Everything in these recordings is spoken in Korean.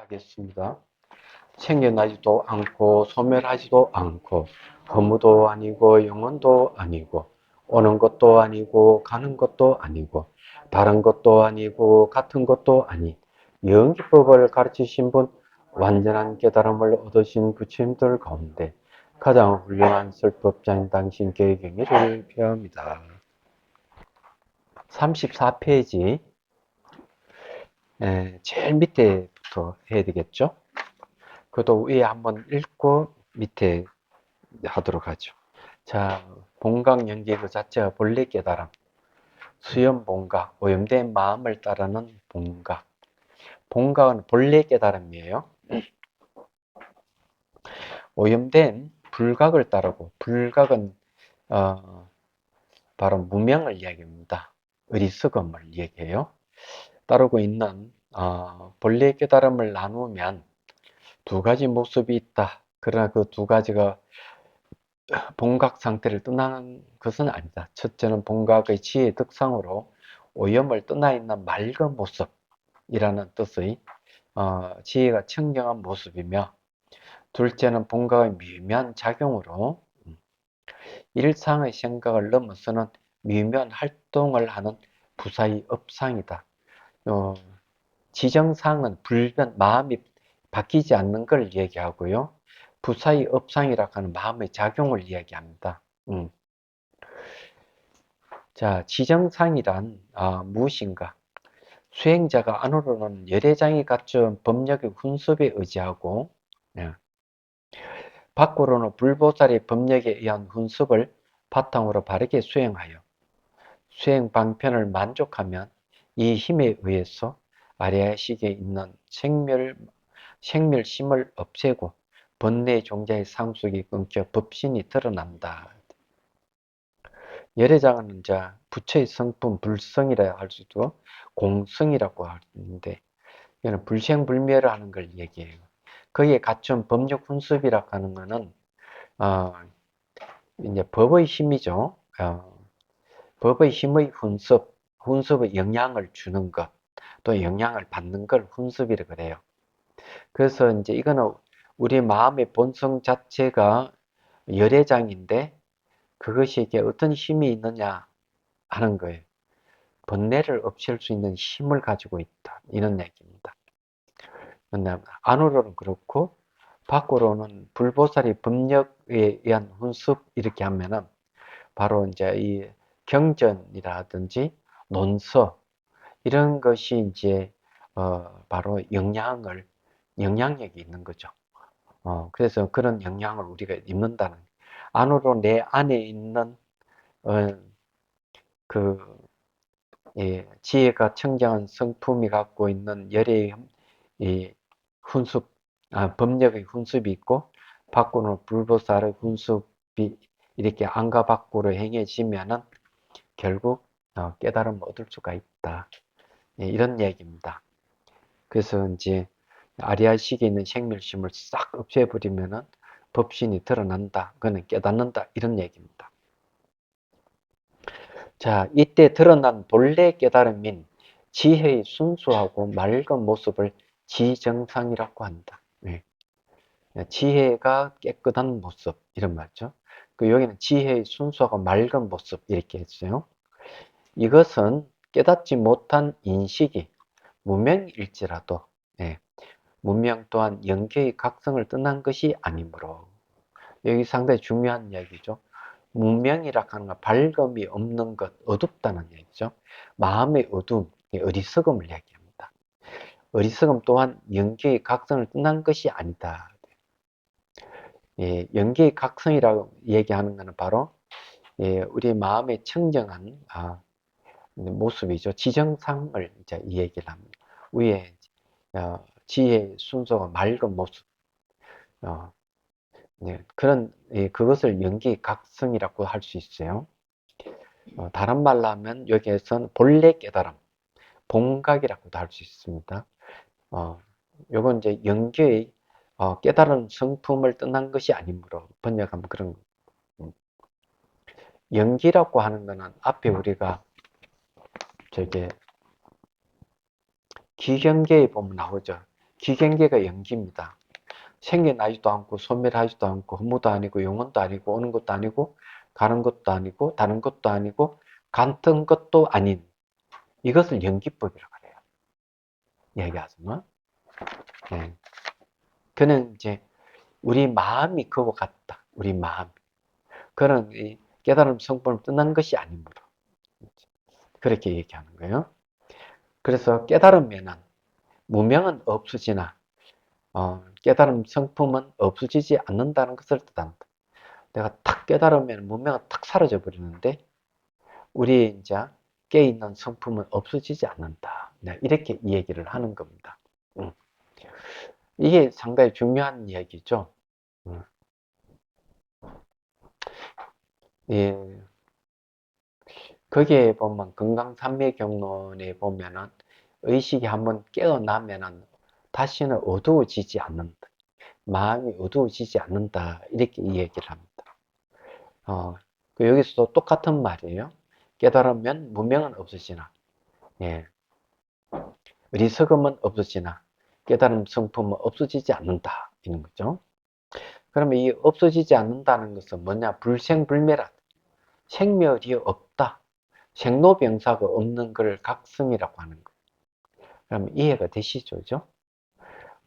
하겠습니다. 생겨나지도 않고 소멸하지도 않고 허무도 아니고 영원도 아니고 오는 것도 아니고 가는 것도 아니고 다른 것도 아니고 같은 것도 아닌 영기법을 가르치신 분, 완전한 깨달음을 얻으신 부처님들 가운데 가장 훌륭한 설법자인 당신께 경의를 표합니다. 34페이지 제일 밑에부터 해야 되겠죠? 그것도 위에 한번 읽고 밑에 하도록 하죠. 자, 본각연계 그 자체가 본래 깨달음, 수염 본각, 오염된 마음을 따르는 본각. 본각은 본래 깨달음이에요. 오염된 불각을 따르고, 불각은 바로 무명을 이야기합니다. 어리석음을 얘기해요. 따르고 있는 본래 깨달음을 나누면 두 가지 모습이 있다. 그러나 그 두 가지가 본각 상태를 떠나는 것은 아니다. 첫째는 본각의 지혜의 특성으로 오염을 떠나 있는 맑은 모습이라는 뜻의 지혜가 청정한 모습이며, 둘째는 본각의 미묘한 작용으로 일상의 생각을 넘어서는 미묘한 활동을 하는 부사의 업상이다. 지정상은 불변, 마음이 바뀌지 않는 걸 얘기하고요. 부사의 업상이라고 하는 마음의 작용을 이야기합니다. 자, 지정상이란 무엇인가? 수행자가 안으로는 열애장이 갖춘 법력의 훈습에 의지하고, 밖으로는 불보살의 법력에 의한 훈습을 바탕으로 바르게 수행하여 수행 방편을 만족하면 이 힘에 의해서 아리아식에 있는 생멸심을 없애고 번뇌 종자의 상속이 끊겨 법신이 드러난다. 열애장은 이제 부처의 성품 불성이라 할 수도 있고 공성이라고 하는데, 이거는 불생불멸을 하는 걸 얘기해요. 거기에 갖춘 법력 훈습이라고 하는 것은 이제 법의 힘이죠. 법의 힘의 훈습의 영향을 주는 것, 또 영향을 받는 걸 훈습이라 그래요. 그래서 이제 이거는 우리 마음의 본성 자체가 열애장인데, 그것이 이게 어떤 힘이 있느냐 하는 거예요. 번뇌를 없앨 수 있는 힘을 가지고 있다, 이런 얘기입니다. 안으로는 그렇고 밖으로는 불보살이 법력에 의한 훈습 이렇게 하면은 바로 이제 이 경전이라든지 논서 이런 것이 이제 바로 영향력이 있는 거죠. 그래서 그런 영향을 우리가 입는다는, 안으로 내 안에 있는 그 지혜가 청정한 성품이 갖고 있는 열의 이 훈습, 법력의 훈습이 있고, 밖으로는 불보살의 훈습이 이렇게 안과 밖으로 행해지면은 결국 깨달음을 얻을 수가 있다. 이런 얘기입니다. 그래서 이제 아리아식에 있는 생멸심을 싹 없애버리면은 법신이 드러난다. 그거는 깨닫는다. 이런 얘기입니다. 자, 이때 드러난 본래 깨달음인 지혜의 순수하고 맑은 모습을 지정상이라고 한다. 지혜가 깨끗한 모습, 이런 말이죠. 여기는 지혜의 순수하고 맑은 모습, 이렇게 했어요. 이것은 깨닫지 못한 인식이 무명일지라도, 무명 또한 영계의 각성을 떠난 것이 아니므로, 여기 상당히 중요한 이야기죠. 무명이라 하는 건 밝음이 없는 것, 어둡다는 얘기죠. 마음의 어둠, 어리석음을 얘기합니다. 어리석음 또한 영계의 각성을 떠난 것이 아니다. 영계의 각성이라고 얘기하는 것은 바로 우리 마음의 청정한 모습이죠. 지정상을 이제 이 얘기를 합니다. 위에 지혜의 순수와 맑은 모습, 그런 그것을 영계의 각성이라고 할 수 있어요. 다른 말로 하면 여기에서는 본래 깨달음, 본각이라고도 할 수 있습니다. 요건 이제 영계의 깨달은 성품을 떠난 것이 아니므로 번역하면 그런 영기라고 하는 거는 앞에 우리가 저게 기경계에 보면 나오죠. 기경계가 연기입니다. 생겨나지도 않고 소멸하지도 않고 허무도 아니고 영혼도 아니고 오는 것도 아니고 가는 것도 아니고 다른 것도 아니고 같은 것도 아닌 이것을 연기법이라고 그래요. 얘기하자면. 네. 그는 이제 우리 마음이 그거 같다. 우리 마음. 그런 이 깨달음 성품을 떠난 것이 아니므로. 그렇게 얘기하는 거예요. 그래서 깨달으면은 무명은 없어지나 깨달음 성품은 없어지지 않는다는 것을 뜻합니다. 내가 탁 깨달으면 무명은 탁 사라져 버리는데 우리 이제 깨 있는 성품은 없어지지 않는다. 네, 이렇게 이 얘기를 하는 겁니다. 이게 상당히 중요한 이야기죠. 예, 거기에 보면 건강산매경론에 보면은 의식이 한번 깨어나면은 다시는 어두워지지 않는다. 마음이 어두워지지 않는다. 이렇게 이 얘기를 합니다. 여기서도 똑같은 말이에요. 깨달으면 무명은 없어지나, 예, 어리석음은 없어지나, 깨달음 성품은 없어지지 않는다. 이런 거죠. 그러면 이 없어지지 않는다는 것은 뭐냐? 불생불멸하다. 생멸이 없다. 생로병사가 없는 걸 각성이라고 하는 거예요. 그럼 이해가 되시죠? 그죠?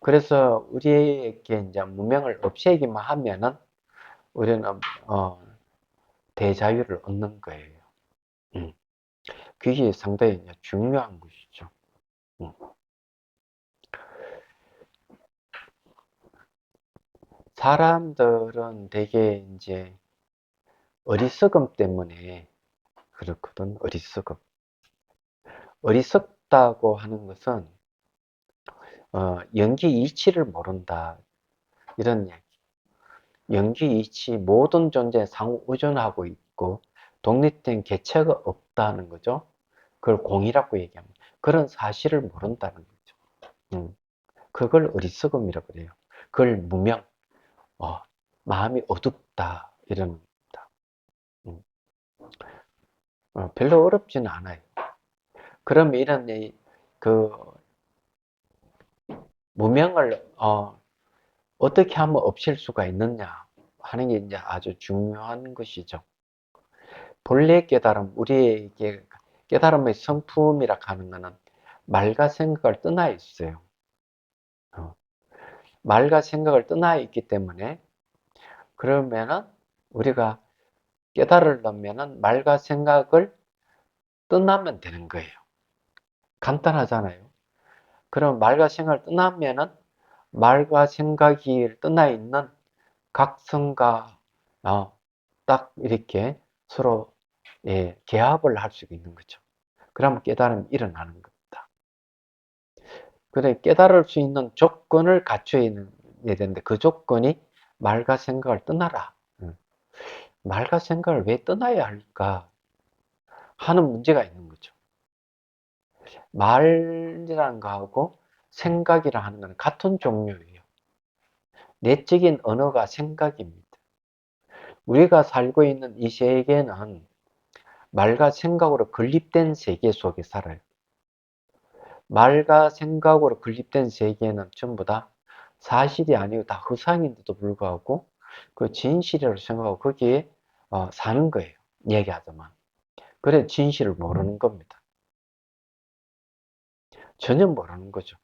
그래서 우리에게 이제 무명을 없애기만 하면은 우리는 대자유를 얻는 거예요. 그게 상당히 중요한 것이죠. 사람들은 되게 이제 어리석음 때문에 그렇거든. 어리석음. 어리석다고 하는 것은 연기 이치를 모른다. 이런 얘기. 연기 이치 모든 존재에 상호 의존하고 있고 독립된 개체가 없다는 거죠. 그걸 공이라고 얘기합니다. 그런 사실을 모른다는 거죠. 그걸 어리석음이라고 그래요. 그걸 무명, 마음이 어둡다 이런 겁니다. 별로 어렵지는 않아요. 그럼 이런 그 무명을 어떻게 하면 없앨 수가 있느냐 하는 게 이제 아주 중요한 것이죠. 본래 깨달음, 우리에게 깨달음의 성품이라 하는 것은 말과 생각을 떠나 있어요. 말과 생각을 떠나 있기 때문에 그러면은 우리가 깨달으려면은 말과 생각을 떠나면 되는 거예요. 간단하잖아요. 그럼 말과 생각을 떠나면은 말과 생각이 떠나 있는 각성과 딱 이렇게 서로 개합을 할 수 있는 거죠. 그러면 깨달음이 일어나는 겁니다. 그래 깨달을 수 있는 조건을 갖춰야 되는데 그 조건이 말과 생각을 떠나라. 말과 생각을 왜 떠나야 할까 하는 문제가 있는 거죠. 말이라는 거하고 생각이라 하는 건 같은 종류예요. 내적인 언어가 생각입니다. 우리가 살고 있는 이 세계는 말과 생각으로 건립된 세계 속에 살아요. 말과 생각으로 건립된 세계는 전부 다 사실이 아니고 다 허상인데도 불구하고 그 진실이라고 생각하고 거기에 사는 거예요. 얘기하자면. 그래 진실을 모르는 겁니다. 전혀 모르는 거죠.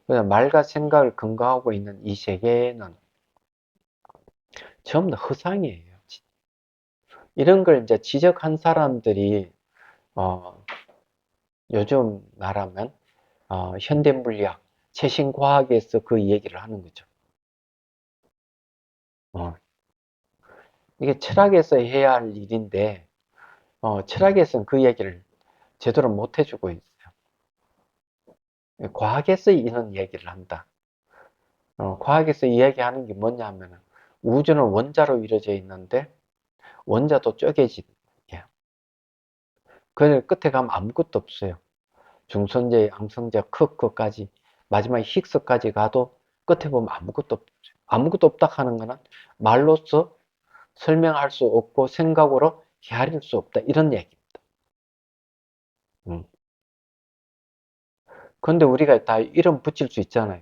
그래서 말과 생각을 근거하고 있는 이 세계는 전부 다 허상이에요. 이런 걸 이제 지적한 사람들이 어, 요즘 말하면 현대물리학, 최신과학에서 그 얘기를 하는 거죠. 어, 이게 철학에서 해야 할 일인데 철학에서는 그 얘기를 제대로 못 해주고 있어요. 과학에서 이런 얘기를 한다. 과학에서 이야기하는 게 뭐냐 하면 우주는 원자로 이루어져 있는데 원자도 쪼개진 예. 그 끝에 가면 아무것도 없어요. 중선제, 양성제, 크까지 마지막 힉스까지 가도 끝에 보면 아무것도 없어요. 아무것도 없다 하는 거는 말로써 설명할 수 없고 생각으로 헤아릴 수 없다 이런 얘기입니다. 그런데 우리가 다 이름 붙일 수 있잖아요.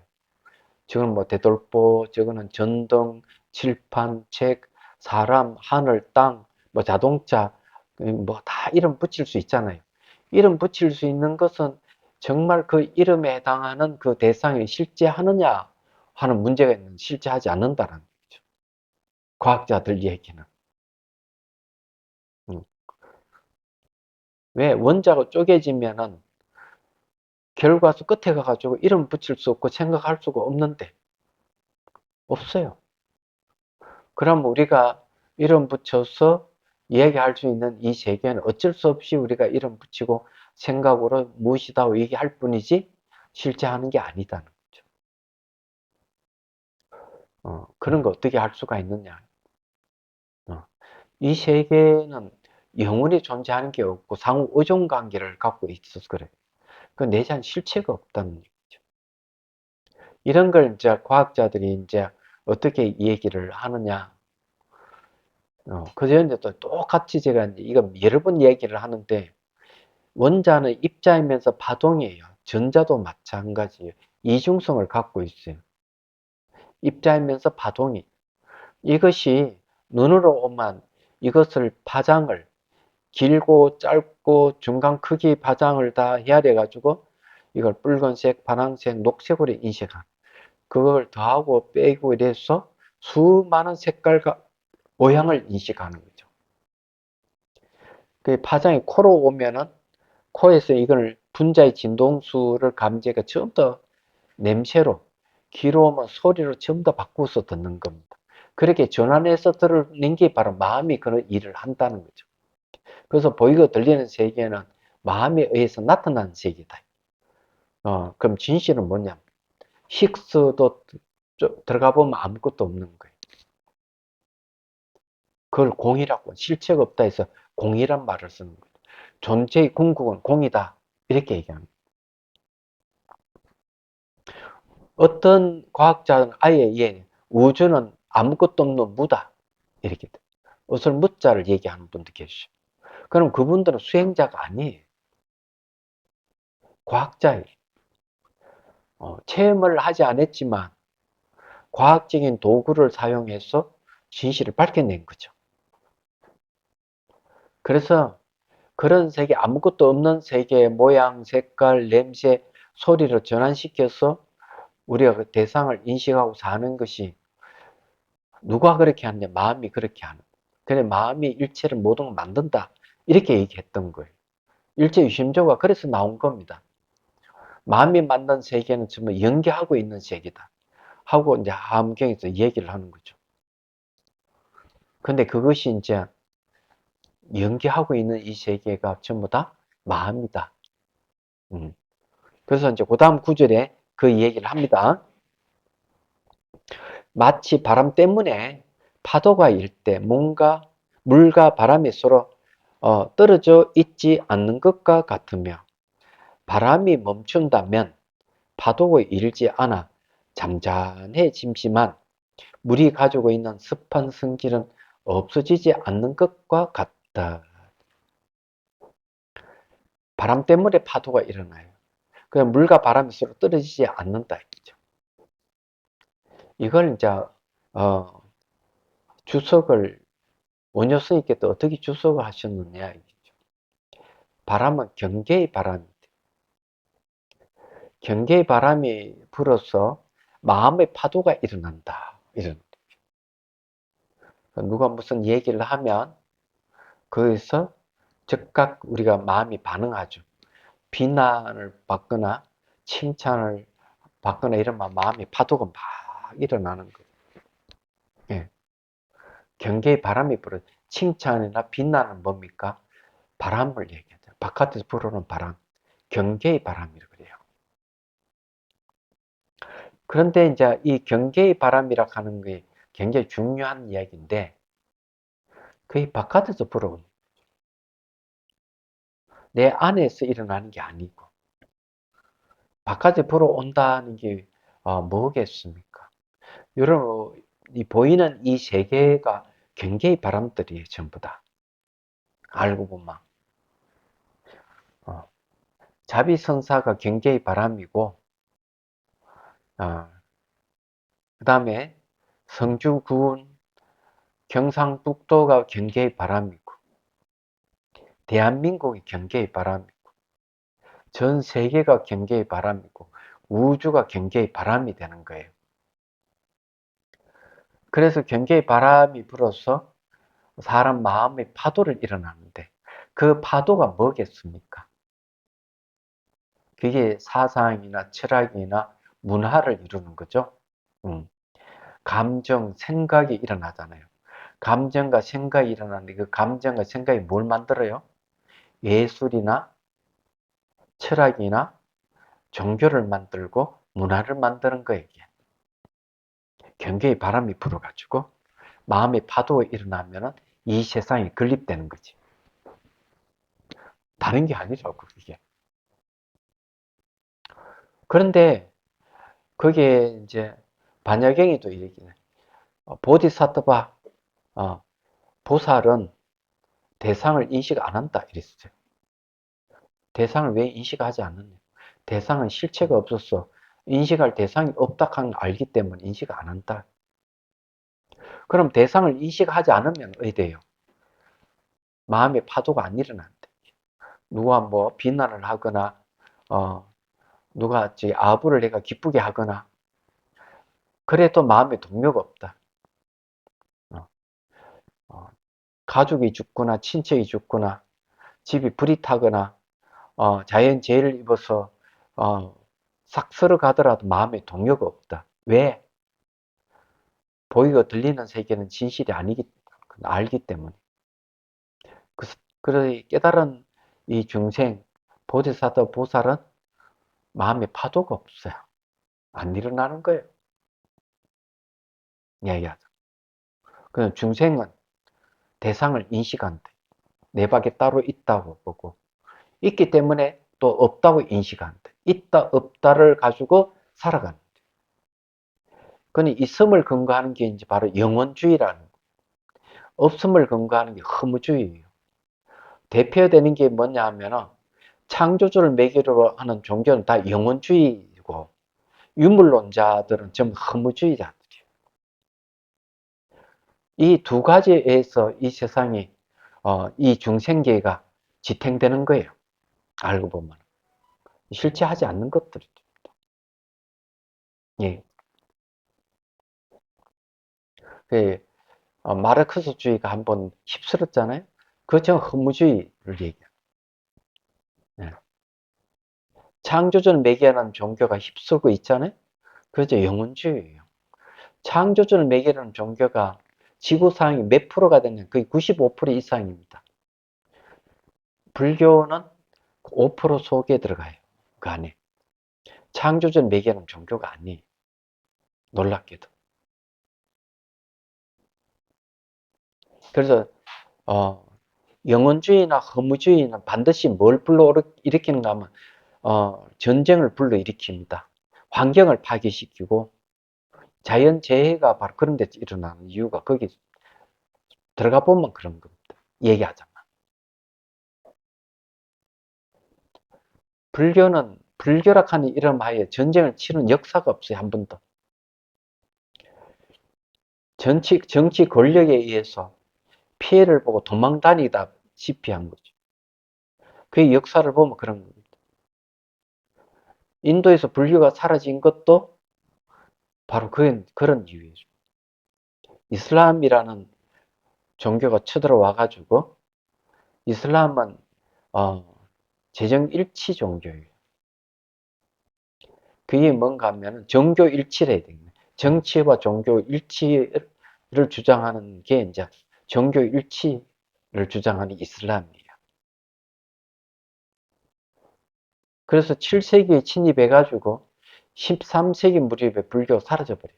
저거는 뭐 대돌보, 저거는 전등, 칠판, 책, 사람, 하늘, 땅, 뭐 자동차, 뭐 다 이름 붙일 수 있잖아요. 이름 붙일 수 있는 것은 정말 그 이름에 해당하는 그 대상이 실제하느냐 하는 문제가 있는, 실제하지 않는다는 거죠. 과학자들 얘기는. 음. 왜 원자가 쪼개지면은 결과수 끝에 가가지고 이름 붙일 수 없고 생각할 수가 없는데, 없어요. 그럼 우리가 이름 붙여서 이야기할 수 있는 이 세계는 어쩔 수 없이 우리가 이름 붙이고 생각으로 무엇이다 얘기할 뿐이지 실제 하는 게 아니다는 거죠. 그런 거 어떻게 할 수가 있느냐. 어, 이 세계는 영원히 존재하는 게 없고 상호 의존 관계를 갖고 있어서 그래. 그 내재한 실체가 없다는 얘기죠. 이런 걸 이제 과학자들이 이제 어떻게 얘기를 하느냐. 그저 이제 또 똑같이 제가 이제 이거 여러 번 얘기를 하는데, 원자는 입자이면서 파동이에요. 전자도 마찬가지예요. 이중성을 갖고 있어요. 입자이면서 파동이. 이것이 눈으로만 이것을 파장을, 길고 짧고 중간 크기 파장을 다 헤아려 가지고 이걸 붉은색, 파란색, 녹색으로 인식한, 그걸 더하고 빼고 이래서 수많은 색깔과 모양을 인식하는 거죠. 그 파장이 코로 오면은 코에서 이걸 분자의 진동수를 감지해가 전부 다 냄새로, 귀로 오면 소리로 전부 다 바꾸어서 듣는 겁니다. 그렇게 전환해서 들는 게 바로 마음이 그런 일을 한다는 거죠. 그래서 보이고 들리는 세계는 마음에 의해서 나타나는 세계다. 그럼 진실은 뭐냐? 힉스도 들어가 보면 아무것도 없는 거예요. 그걸 공이라고, 실체가 없다 해서 공이란 말을 쓰는 거예요. 존재의 궁극은 공이다. 이렇게 얘기합니다. 어떤 과학자는 아예 우주는 아무것도 없는 무다. 이렇게 어설 무자를 얘기하는 분도 계시죠. 그럼 그분들은 수행자가 아니에요. 과학자예요. 체험을 하지 않았지만 과학적인 도구를 사용해서 진실을 밝혀낸 거죠. 그래서 그런 세계, 아무것도 없는 세계의 모양, 색깔, 냄새, 소리를 전환시켜서 우리가 그 대상을 인식하고 사는 것이, 누가 그렇게 하느냐? 마음이 그렇게 하는. 그래, 마음이 일체를 모든 걸 만든다. 이렇게 얘기했던 거예요. 일체 유심조가 그래서 나온 겁니다. 마음이 만든 세계는 전부 연계하고 있는 세계다. 하고 이제 함경에서 얘기를 하는 거죠. 근데 그것이 이제 연계하고 있는 이 세계가 전부 다 마음이다. 음. 그래서 이제 그 다음 구절에 그 얘기를 합니다. 마치 바람 때문에 파도가 일 때 뭔가 물과 바람이 서로 떨어져 있지 않는 것과 같으며, 바람이 멈춘다면 파도가 일지 않아 잠잠해짐지만 물이 가지고 있는 습한 성질은 없어지지 않는 것과 같다. 바람 때문에 파도가 일어나요. 그냥 물과 바람이 서로 떨어지지 않는다. 이걸 이제 어, 주석을, 원효 스님께서 어떻게 주석을 하셨느냐. 바람은 경계의 바람입니다. 경계의 바람이 불어서 마음의 파도가 일어난다. 누가 무슨 얘기를 하면 거기서 즉각 우리가 마음이 반응하죠. 비난을 받거나 칭찬을 받거나 이러면 마음의 파도가 막 일어나는 거예요. 예. 경계의 바람이 불어. 칭찬이나 비난은 뭡니까? 바람을 얘기하죠. 바깥에서 불어오는 바람. 경계의 바람이라고 그래요. 그런데 이제 이 경계의 바람이라 하는 게 굉장히 중요한 이야기인데, 그게 바깥에서 불어오는, 내 안에서 일어나는 게 아니고 바깥에 불어온다는 게 뭐겠습니까? 여러분, 이 보이는 이 세계가 경계의 바람들이에요, 전부 다. 알고 보면 어, 자비선사가 경계의 바람이고, 어, 그 다음에 성주군, 경상북도가 경계의 바람이고, 대한민국이 경계의 바람이고, 전 세계가 경계의 바람이고, 우주가 경계의 바람이 되는 거예요. 그래서 경계의 바람이 불어서 사람 마음의 파도를 일어나는데, 그 파도가 뭐겠습니까? 그게 사상이나 철학이나 문화를 이루는 거죠. 감정, 생각이 일어나잖아요. 감정과 생각이 일어나는데 그 감정과 생각이 뭘 만들어요? 예술이나 철학이나 종교를 만들고 문화를 만드는 거예요. 이게. 경계의 바람이 불어가지고 마음의 파도가 일어나면 이 세상이 건립되는 거지. 다른 게 아니라고 이게. 그런데 거기에 이제 반야경에도 얘기해. 보디사트바 보살은 대상을 인식 안 한다 이랬어요. 대상을 왜 인식하지 않느냐? 대상은 실체가 없었어. 인식할 대상이 없다 하는 걸 알기 때문에 인식 안 한다. 그럼 대상을 인식하지 않으면 어때요? 마음의 파도가 안 일어난대. 누가 뭐 비난을 하거나 누가 아부를 내가 기쁘게 하거나 그래도 마음에 동료가 없다. 어, 어, 가족이 죽거나 친척이 죽거나 집이 불이 타거나 자연재해를 입어서 싹 쓸어가더라도 마음에 동요가 없다. 왜? 보이고 들리는 세계는 진실이 아니기 알기 때문에. 그래 깨달은 이 중생 보디사도 보살은 마음에 파도가 없어요. 안 일어나는 거예요. 이야기하죠. 그 중생은 대상을 인식한대. 내 밖에 따로 있다고 보고 있기 때문에 또 없다고 인식한대. 있다 없다를 가지고 살아가는. 그니 있음을 근거하는 게 이제 바로 영원주의라는 거예요. 없음을 근거하는 게 허무주의예요. 대표되는 게 뭐냐 하면은 창조주를 매개로 하는 종교는 다 영원주의고 유물론자들은 전부 허무주의자들이에요. 이 두 가지에서 이 세상이 이 중생계가 지탱되는 거예요. 알고 보면 실체하지 않는 것들이죠. 예. 그 마르크스주의가 한번 휩쓸었잖아요. 그거 전 허무주의를 얘기해요. 예. 창조주를 매개하는 종교가 휩쓸고 있잖아요. 그죠 영혼주의예요. 창조주를 매개하는 종교가 지구상이 몇 프로가 되냐? 거의 95% 이상입니다. 불교는 5% 속에 들어가요. 그 안에. 창조주를 매개하는 종교가 아니에요. 놀랍게도. 그래서 영혼주의나 허무주의는 반드시 뭘 불러일으키는가 하면 전쟁을 불러일으킵니다. 환경을 파괴시키고 자연재해가 바로 그런 데 일어나는 이유가 거기 들어가 보면 그런 겁니다. 얘기하자면. 불교는 불교락하는 이름 하에 전쟁을 치른 역사가 없어요. 한 번도. 정치 권력에 의해서 피해를 보고 도망 다니다시피 한 거죠. 그 역사를 보면 그런 겁니다. 인도에서 불교가 사라진 것도 바로 그런 이유예요. 이슬람이라는 종교가 쳐들어와 가지고 이슬람은 재정일치 종교예요. 그게 뭔가 하면 종교 일치를 해야 됩니다. 정치와 종교 일치를 주장하는 게 이제 종교 일치를 주장하는 이슬람이에요. 그래서 7세기에 침입해가지고 13세기 무렵에 불교 사라져버려요.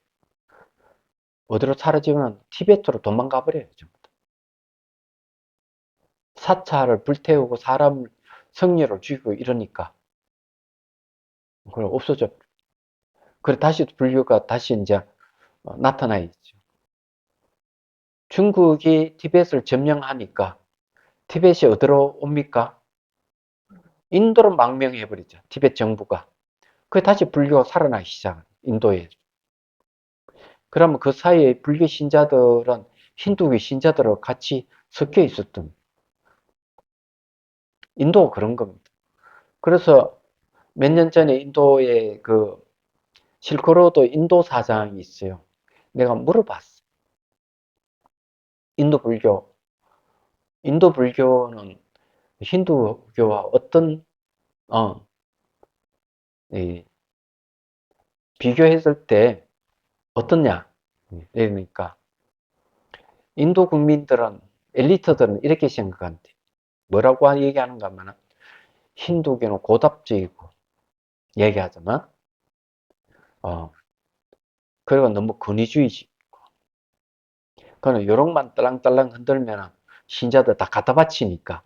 어디로 사라지면 티베트로 도망가 버려요. 전부 다. 사찰을 불태우고 사람을 성녀를 죽이고 이러니까 그걸 없어져. 그래 다시 불교가 다시 이제 나타나 있죠. 중국이 티베트를 점령하니까 티베트이 어디로 옵니까? 인도로 망명해버리죠. 티베트 정부가. 그 다시 불교가 살아나기 시작해요. 인도에. 그러면 그 사이에 불교 신자들은 힌두교 신자들하고 같이 섞여 있었던, 인도가 그런 겁니다. 그래서 몇 년 전에 인도에 그 실크로드 인도 사장이 있어요. 내가 물어봤어. 인도 불교, 인도 불교는 힌두교와 어떤, 어, 이, 비교했을 때 어떻냐? 그러니까 인도 국민들은, 엘리트들은 이렇게 생각한대. 뭐라고 얘기하는가 하면 힌두교는 고답적이고 얘기하지만 어, 그리고 너무 권위주의지. 그는 요런만 딸랑딸랑 흔들면 신자들 다 갖다 바치니까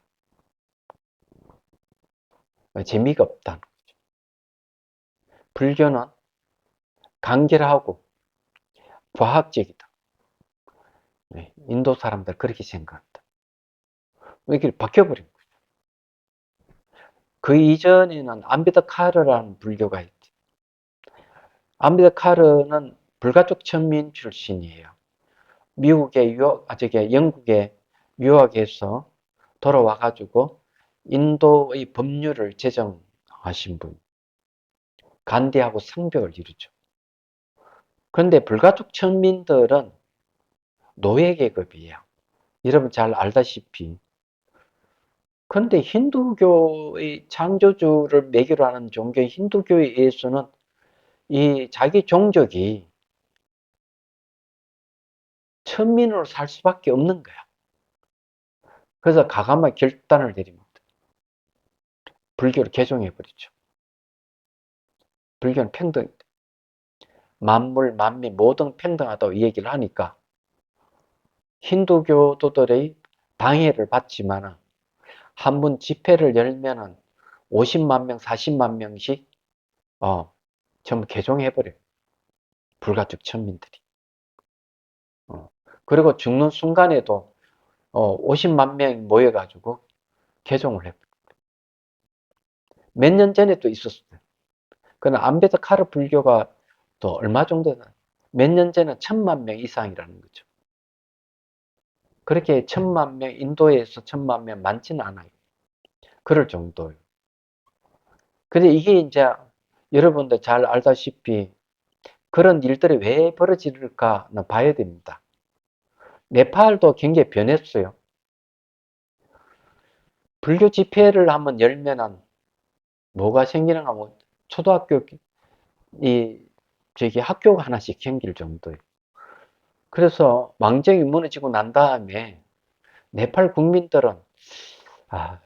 재미가 없다. 불교는 간결하고 과학적이다. 네, 인도 사람들 그렇게 생각한다. 이렇게 바뀌어버린 거예요. 그 이전에는 암베드카르라는 불교가 있지. 암베드카르는 불가촉 천민 출신이에요. 미국에 저기 영국에 유학해서 돌아와가지고 인도의 법률을 제정하신 분. 간디하고 상벽을 이루죠. 그런데 불가촉 천민들은 노예 계급이에요. 여러분 잘 알다시피. 그런데 힌두교의 창조주를 매개로 하는 종교 힌두교에 의해서는 이 자기 종족이 천민으로 살 수밖에 없는 거야. 그래서 과감하게 결단을 내립니다. 불교를 개종해버리죠. 불교는 평등이다. 만물, 만미 모든 평등하다고 이 얘기를 하니까 힌두교도들의 방해를 받지만 한 번 집회를 열면은 50만 명, 40만 명씩 전부 개종해버려요. 불가촉 천민들이. 어. 그리고 죽는 순간에도 50만 명이 모여가지고 개종을 해버려요. 몇 년 전에 또 있었어요. 그러나 암베드카르 불교가 또 얼마 정도 몇 년 전에 1,000만 명 이상이라는 거죠. 그렇게 1,000만 명, 인도에서 1,000만 명 많지는 않아요. 그럴 정도예요. 근데 이게 이제 여러분들 잘 알다시피 그런 일들이 왜 벌어질까는 봐야 됩니다. 네팔도 굉장히 변했어요. 불교 집회를 한번 열면은 뭐가 생기는가 하면 초등학교 이 저기 학교가 하나씩 생길 정도예요. 그래서 왕정이 무너지고 난 다음에 네팔 국민들은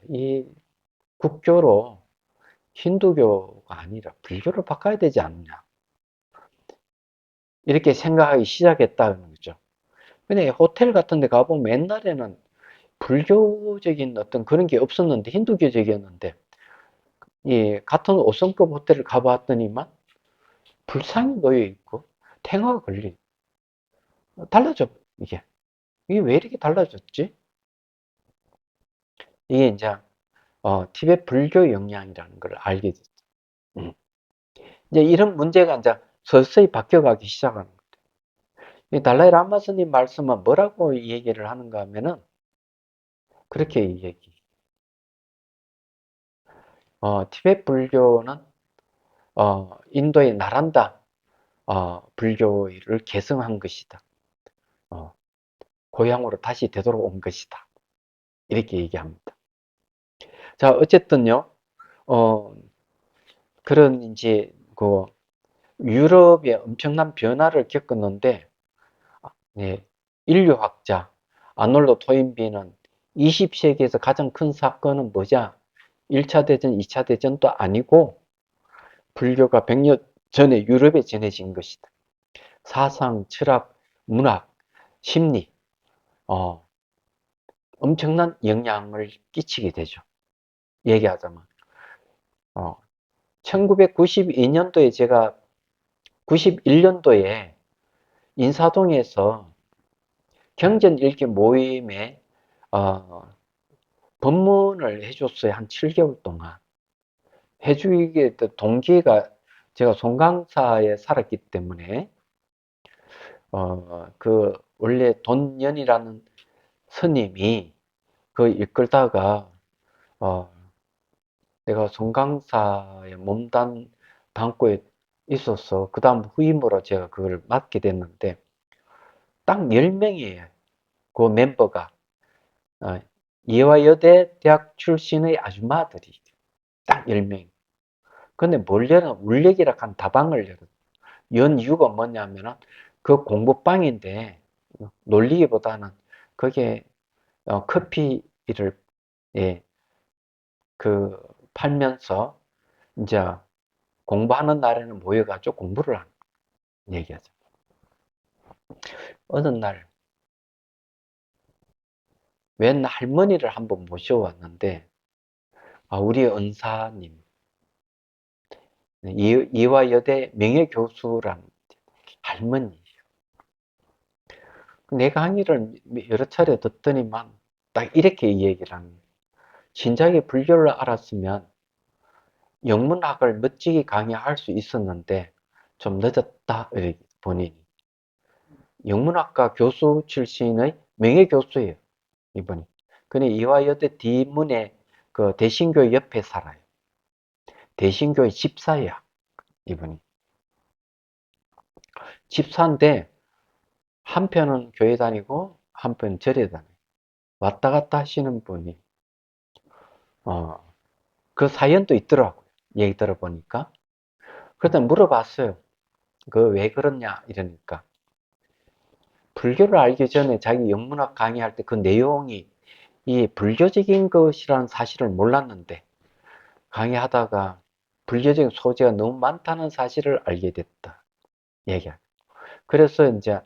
이 국교로 힌두교가 아니라 불교를 바꿔야 되지 않느냐 이렇게 생각하기 시작했다는 거죠. 근데 호텔 같은 데 가보면 옛날에는 불교적인 어떤 그런 게 없었는데 힌두교적이었는데 같은 5성급 호텔을 가봤더니만 불상이 놓여 있고 탱화가 걸려 달라져. 이게 왜 이렇게 달라졌지? 이게 이제 티베트 불교 영향이라는 걸 알게 됐죠. 음. 이제 이런 문제가 이제 서서히 바뀌어가기 시작하는 거예요. 이 달라이 라마 스님 말씀은 뭐라고 얘기를 하는가 하면은 그렇게 얘기. 티베트 불교는 인도의 나란다 불교를 계승한 것이다. 어, 고향으로 다시 되돌아온 것이다. 이렇게 얘기합니다. 자, 어쨌든요, 어, 그런 이제 그 유럽의 엄청난 변화를 겪었는데, 네, 인류학자 아놀드 토인비는 20세기에서 가장 큰 사건은 뭐냐? 1차 대전, 2차 대전도 아니고 불교가 100년 전에 유럽에 전해진 것이다. 사상, 철학, 문학, 심리, 어, 엄청난 영향을 끼치게 되죠. 얘기하자면. 1992년도에 제가 91년도에 인사동에서 경전읽기 모임에 법문을 해줬어요. 한 7개월 동안. 해주게 동기가 제가 송강사에 살았기 때문에 원래 돈연이라는 스님이 그 이끌다가, 어, 내가 송강사에 몸담 당구에 있어서, 그 다음 후임으로 제가 그걸 맡게 됐는데, 딱 10명이에요. 그 멤버가. 어, 이화여대 대학 출신의 아줌마들이 딱 10명. 근데 뭘 열어? 울레기라 한 다방을 열어. 연 이유가 뭐냐면은, 그 공부방인데, 놀리기보다는, 그게, 커피를, 예, 그, 팔면서, 이제, 공부하는 날에는 모여가지고 공부를 하는 얘기하죠. 어느 날, 웬 할머니를 한번 모셔왔는데, 우리 은사님, 이화여대 명예교수란 할머니. 내 강의를 여러 차례 듣더니만, 딱 이렇게 얘기를 하는 거예요. 진작에 불교를 알았으면 영문학을 멋지게 강의할 수 있었는데 좀 늦었다. 본인이. 영문학과 교수 출신의 명예교수예요. 이분이. 근데 이화여대 뒷문에 그 대신교회 옆에 살아요. 대신교회 집사야. 이분이. 집사인데 한편은 교회 다니고 한편은 절에 다녀요. 왔다 갔다 하시는 분이. 어, 그 사연도 있더라고요. 얘기 들어보니까. 그때 물어봤어요. 그 왜 그러냐 이러니까. 불교를 알기 전에 자기 영문학 강의할 때 그 내용이 이 불교적인 것이라는 사실을 몰랐는데 강의하다가 불교적인 소재가 너무 많다는 사실을 알게 됐다. 얘기하. 그래서 이제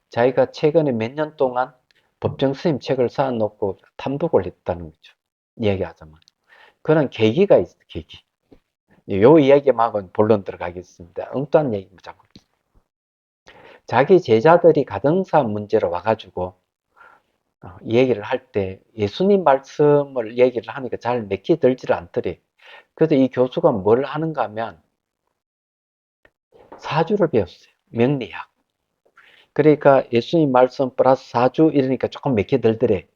자기가 최근에 몇 년 동안 법정 스님 책을 쌓아놓고 탐독을 했다는 거죠. 얘기하자면. 그런 계기가 있어, 계기. 요 이야기만은 본론 들어가겠습니다. 엉뚱한 얘기 자꾸. 자기 제자들이 가등사 문제로 와가지고 이 얘기를 할 때 예수님 말씀을 얘기를 하니까 잘 맥히 들지를 않더래. 그래서 이 교수가 뭘 하는가 하면 사주를 배웠어요. 명리학. 그러니까 예수님 말씀 플러스 사주 이러니까 조금 맥히 들더래.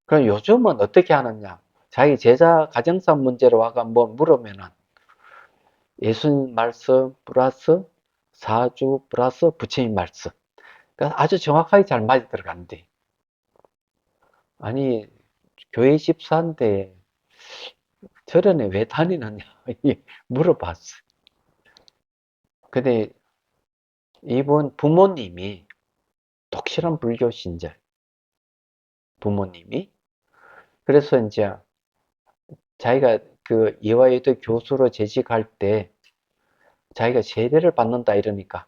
그럼 요즘은 어떻게 하느냐? 자기 제자 가정사 문제로 와가 뭐 물으면은 예수님 말씀 플러스 사주 플러스 부처님 말씀. 그러니까 아주 정확하게 잘 맞아 들어간대. 아니, 교회 집사인데 절연에 왜 다니느냐 물어봤어. 근데 이분 부모님이 독실한 불교 신자, 부모님이. 그래서 이제 자기가 그 이화여대 교수로 재직할 때 자기가 세례를 받는다 이러니까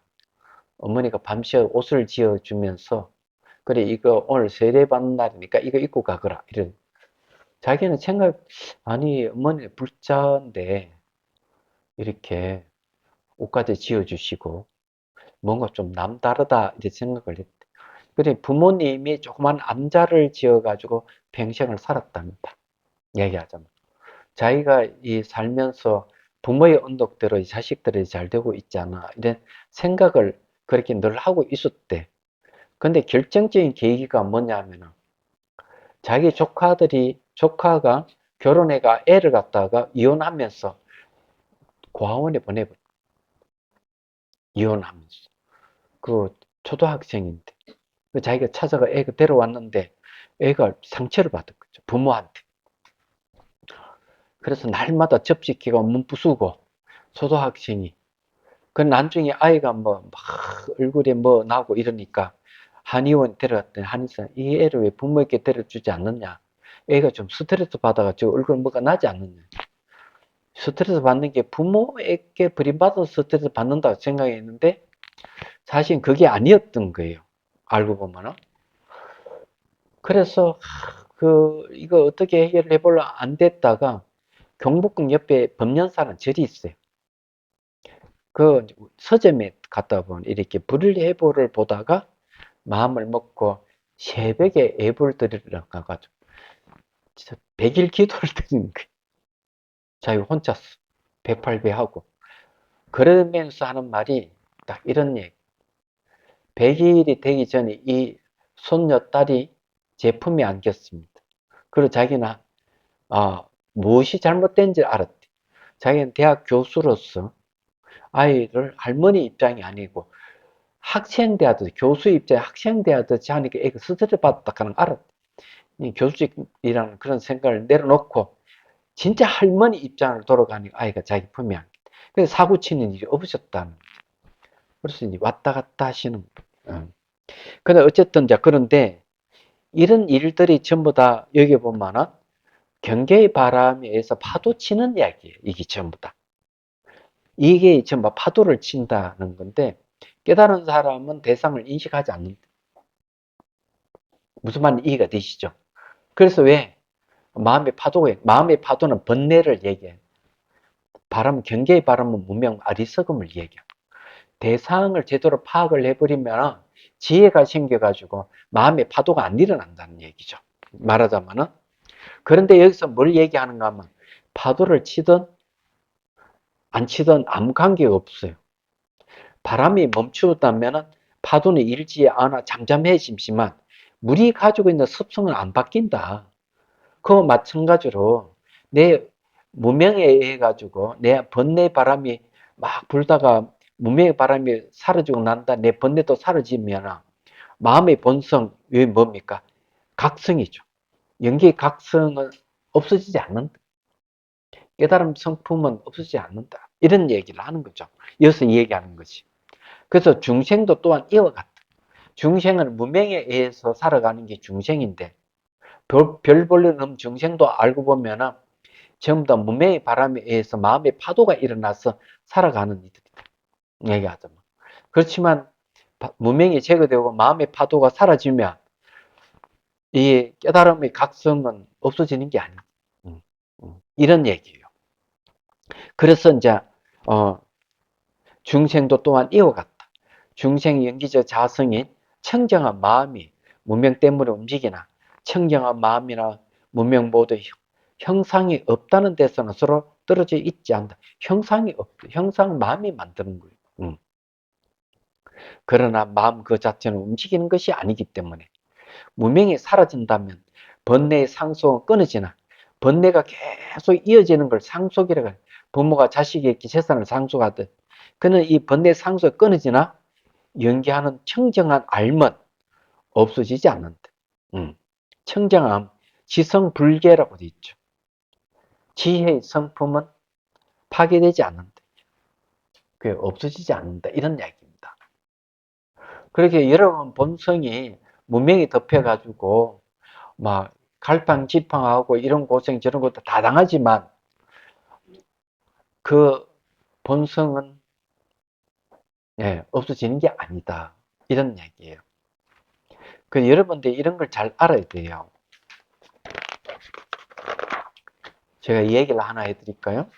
어머니가 밤새 옷을 지어주면서 그래 이거 오늘 세례 받는 날이니까 이거 입고 가거라 이런. 자기는 생각, 아니 어머니 불자인데 이렇게 옷까지 지어주시고 뭔가 좀 남다르다 이렇게 생각을 했대. 그래 부모님이 조그만 암자를 지어가지고 평생을 살았답니다. 얘기하자면. 자기가 이 살면서 부모의 언덕대로 이 자식들이 잘 되고 있잖아. 이런 생각을 그렇게 늘 하고 있었대. 근데 결정적인 계기가 뭐냐면은 자기 조카가 결혼해가 애를 갖다가 이혼하면서 고아원에 보내버려. 이혼하면서. 그 초등학생인데. 자기가 찾아가 애가 데려왔는데 애가 상처를 받은 거죠. 부모한테. 그래서 날마다 접시기가 문부수고 초등학생이. 그 나중에 아이가 뭐 막 얼굴에 뭐 나고 이러니까 한의원 데려갔더니 한의사 이 애를 왜 부모에게 데려주지 않느냐. 애가 좀 스트레스 받아가지고 얼굴 뭐가 나지 않느냐. 스트레스 받는 게 부모에게 버림받아서 스트레스 받는다고 생각했는데 사실 그게 아니었던 거예요. 알고 보면은. 그래서 이거 어떻게 해결을 해볼라 안 됐다가 경복궁 옆에 법련사는 절이 있어요. 그 서점에 갔다 보면 이렇게 불일해보를 보다가 마음을 먹고 새벽에 애불 드리러 가가지고 진짜 100일 기도를 드리는 거예요. 자기 혼자서 108배 하고 그러면서 하는 말이 딱 이런 얘기. 100일이 되기 전에 이 손녀딸이 제품이 안겼습니다. 그리고 자기는 무엇이 잘못된지 알았대. 자기는 대학 교수로서 아이를 할머니 입장이 아니고 학생 대하듯 교수 입장에 학생 대하듯이 하니까 애가 스트레스 받았다 하는 걸 알았대. 교수직이라는 그런 생각을 내려놓고 진짜 할머니 입장을 돌아가니까 아이가 자기 품이 안겼대. 그래서 사고 치는 일이 없으셨다는 거죠. 그래서 이제 왔다 갔다 하시는 거예요. 근데 어쨌든 이제 그런데 이런 일들이 전부 다 여기 보면은 경계의 바람에 의해서 파도 치는 이야기예요. 이게 전부 다. 이게 전부 파도를 친다는 건데 깨달은 사람은 대상을 인식하지 않는다. 무슨 말인지 이해가 되시죠? 그래서 왜 마음의 파도는 번뇌를 얘기해요. 경계의 바람은 문명 어리석음을 얘기해요. 대상을 제대로 파악을 해버리면 지혜가 생겨가지고 마음의 파도가 안 일어난다는 얘기죠. 말하자면은. 그런데 여기서 뭘 얘기하는가 하면 파도를 치든 안 치든 아무 관계가 없어요. 바람이 멈추었다면 파도는 일지 않아 잠잠해지지만 물이 가지고 있는 습성은 안 바뀐다. 그와 마찬가지로 내 무명에 의해 가지고 내 번뇌 바람이 막 불다가 무명의 바람이 사라지고 난다. 내 번뇌도 사라지면 마음의 본성이 뭡니까? 각성이죠. 연기의 각성은 없어지지 않는다. 깨달음 성품은 없어지지 않는다. 이런 얘기를 하는 거죠. 여기서 얘기하는 것이. 그래서 중생도 또한 이와 같다. 중생은 무명에 의해서 살아가는 게 중생인데 별 볼일 없는 중생도 알고 보면 전부 다 무명의 바람에 의해서 마음의 파도가 일어나서 살아가는 이들이다. 얘기하자면. 그렇지만 무명이 제거되고 마음의 파도가 사라지면 이 깨달음의 각성은 없어지는 게 아니에요. 이런 얘기예요. 그래서 이제 중생도 또한 이와 같다. 중생 연기적 자성인 청정한 마음이 무명 때문에 움직이나 청정한 마음이나 무명 모두 형상이 없다는 데서는 서로 떨어져 있지 않다. 형상이 없다. 형상은 마음이 만드는 거예요. 그러나 마음 그 자체는 움직이는 것이 아니기 때문에 무명이 사라진다면 번뇌의 상속은 끊어지나 번뇌가 계속 이어지는 걸 상속이라고 해요. 부모가 자식에게 재산을 상속하듯 그는 이 번뇌 상속이 끊어지나 연기하는 청정한 알은 없어지지 않는다. 청정함, 지성불계라고 되어 있죠. 지혜의 성품은 파괴되지 않는다. 그게 없어지지 않는다. 이런 이야기입니다. 그렇게 여러분 본성이 무명이 덮여가지고 막 갈팡질팡하고 이런 고생 저런 것도 다 당하지만 그 본성은 없어지는 게 아니다. 이런 얘기예요. 그 여러분들 이런 걸 잘 알아야 돼요. 제가 이 얘기를 하나 해드릴까요?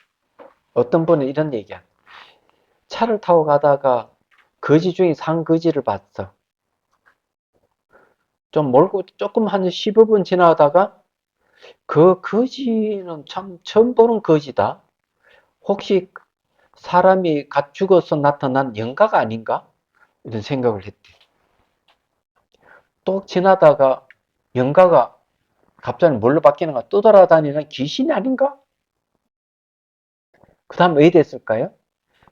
어떤 분은 이런 얘기야. 차를 타고 가다가 거지 중에 상거지를 봤어. 좀 멀고 조금 한 15분 지나가다가 그 거지는 참 처음 보는 거지다. 혹시 사람이 갓 죽어서 나타난 영가가 아닌가? 이런 생각을 했대. 또 지나다가 영가가 갑자기 뭘로 바뀌는가? 또 돌아다니는 귀신이 아닌가? 그 다음 왜 됐을까요?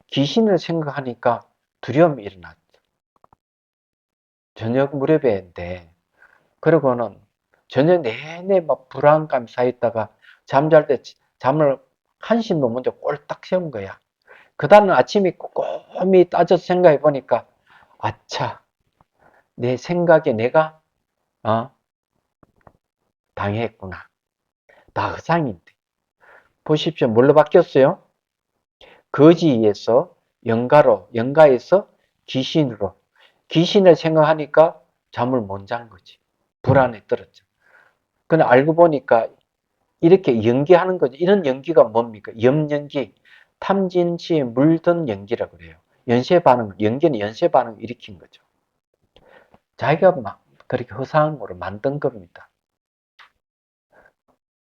귀신을 생각하니까 두려움이 일어났죠. 저녁 무렵에인데, 그러고는 저녁 내내 막 불안감 쌓였다가 잠잘 때 잠을 한숨도 먼저 꼴딱 세운 거야. 그 다음은 아침에 꼼꼼히 따져서 생각해 보니까, 아차, 내 생각에 내가, 당했구나. 나 허상인데. 보십시오. 뭘로 바뀌었어요? 거지에서 영가로, 영가에서 귀신으로. 귀신을 생각하니까 잠을 못 잔 거지. 불안에 떨었죠. 근데 알고 보니까 이렇게 연기하는 거죠. 이런 연기가 뭡니까? 염연기, 탐진치에 물든 연기라고 그래요. 연쇄 반응, 연기는 연쇄 반응을 일으킨 거죠. 자기가 막 그렇게 허상으로 만든 겁니다.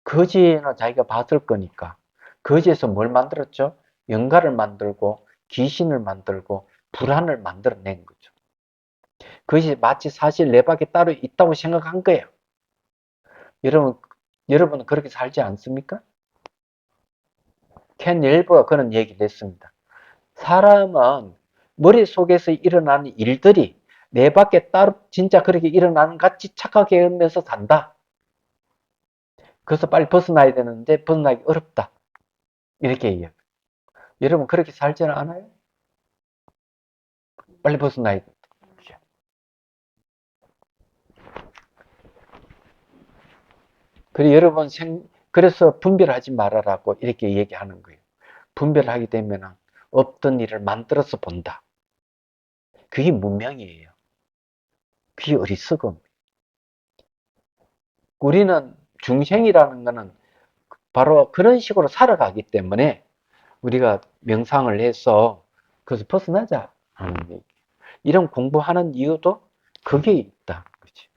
거지는 자기가 봤을 거니까. 거지에서 뭘 만들었죠? 영가를 만들고 귀신을 만들고 불안을 만들어낸 거죠. 그것이 마치 사실 내 밖에 따로 있다고 생각한 거예요. 여러분은 그렇게 살지 않습니까? 켄 옐버가 그런 얘기를 했습니다. 사람은 머릿속에서 일어나는 일들이 내 밖에 따로 진짜 그렇게 일어나는 같이 착각해 하면서 산다. 그래서 빨리 벗어나야 되는데 벗어나기 어렵다. 이렇게 얘기해요. 여러분 그렇게 살지는 않아요? 빨리 벗어나야 돼. 그래서 여러분 그래서 분별하지 말아라고 이렇게 얘기하는 거예요. 분별하게 되면 없던 일을 만들어서 본다. 그게 문명이에요. 그게 어리석음. 우리는 중생이라는 거는 바로 그런 식으로 살아가기 때문에 우리가 명상을 해서 그래서 벗어나자 하는 얘기. 이런 공부하는 이유도 그게 있다. 그치?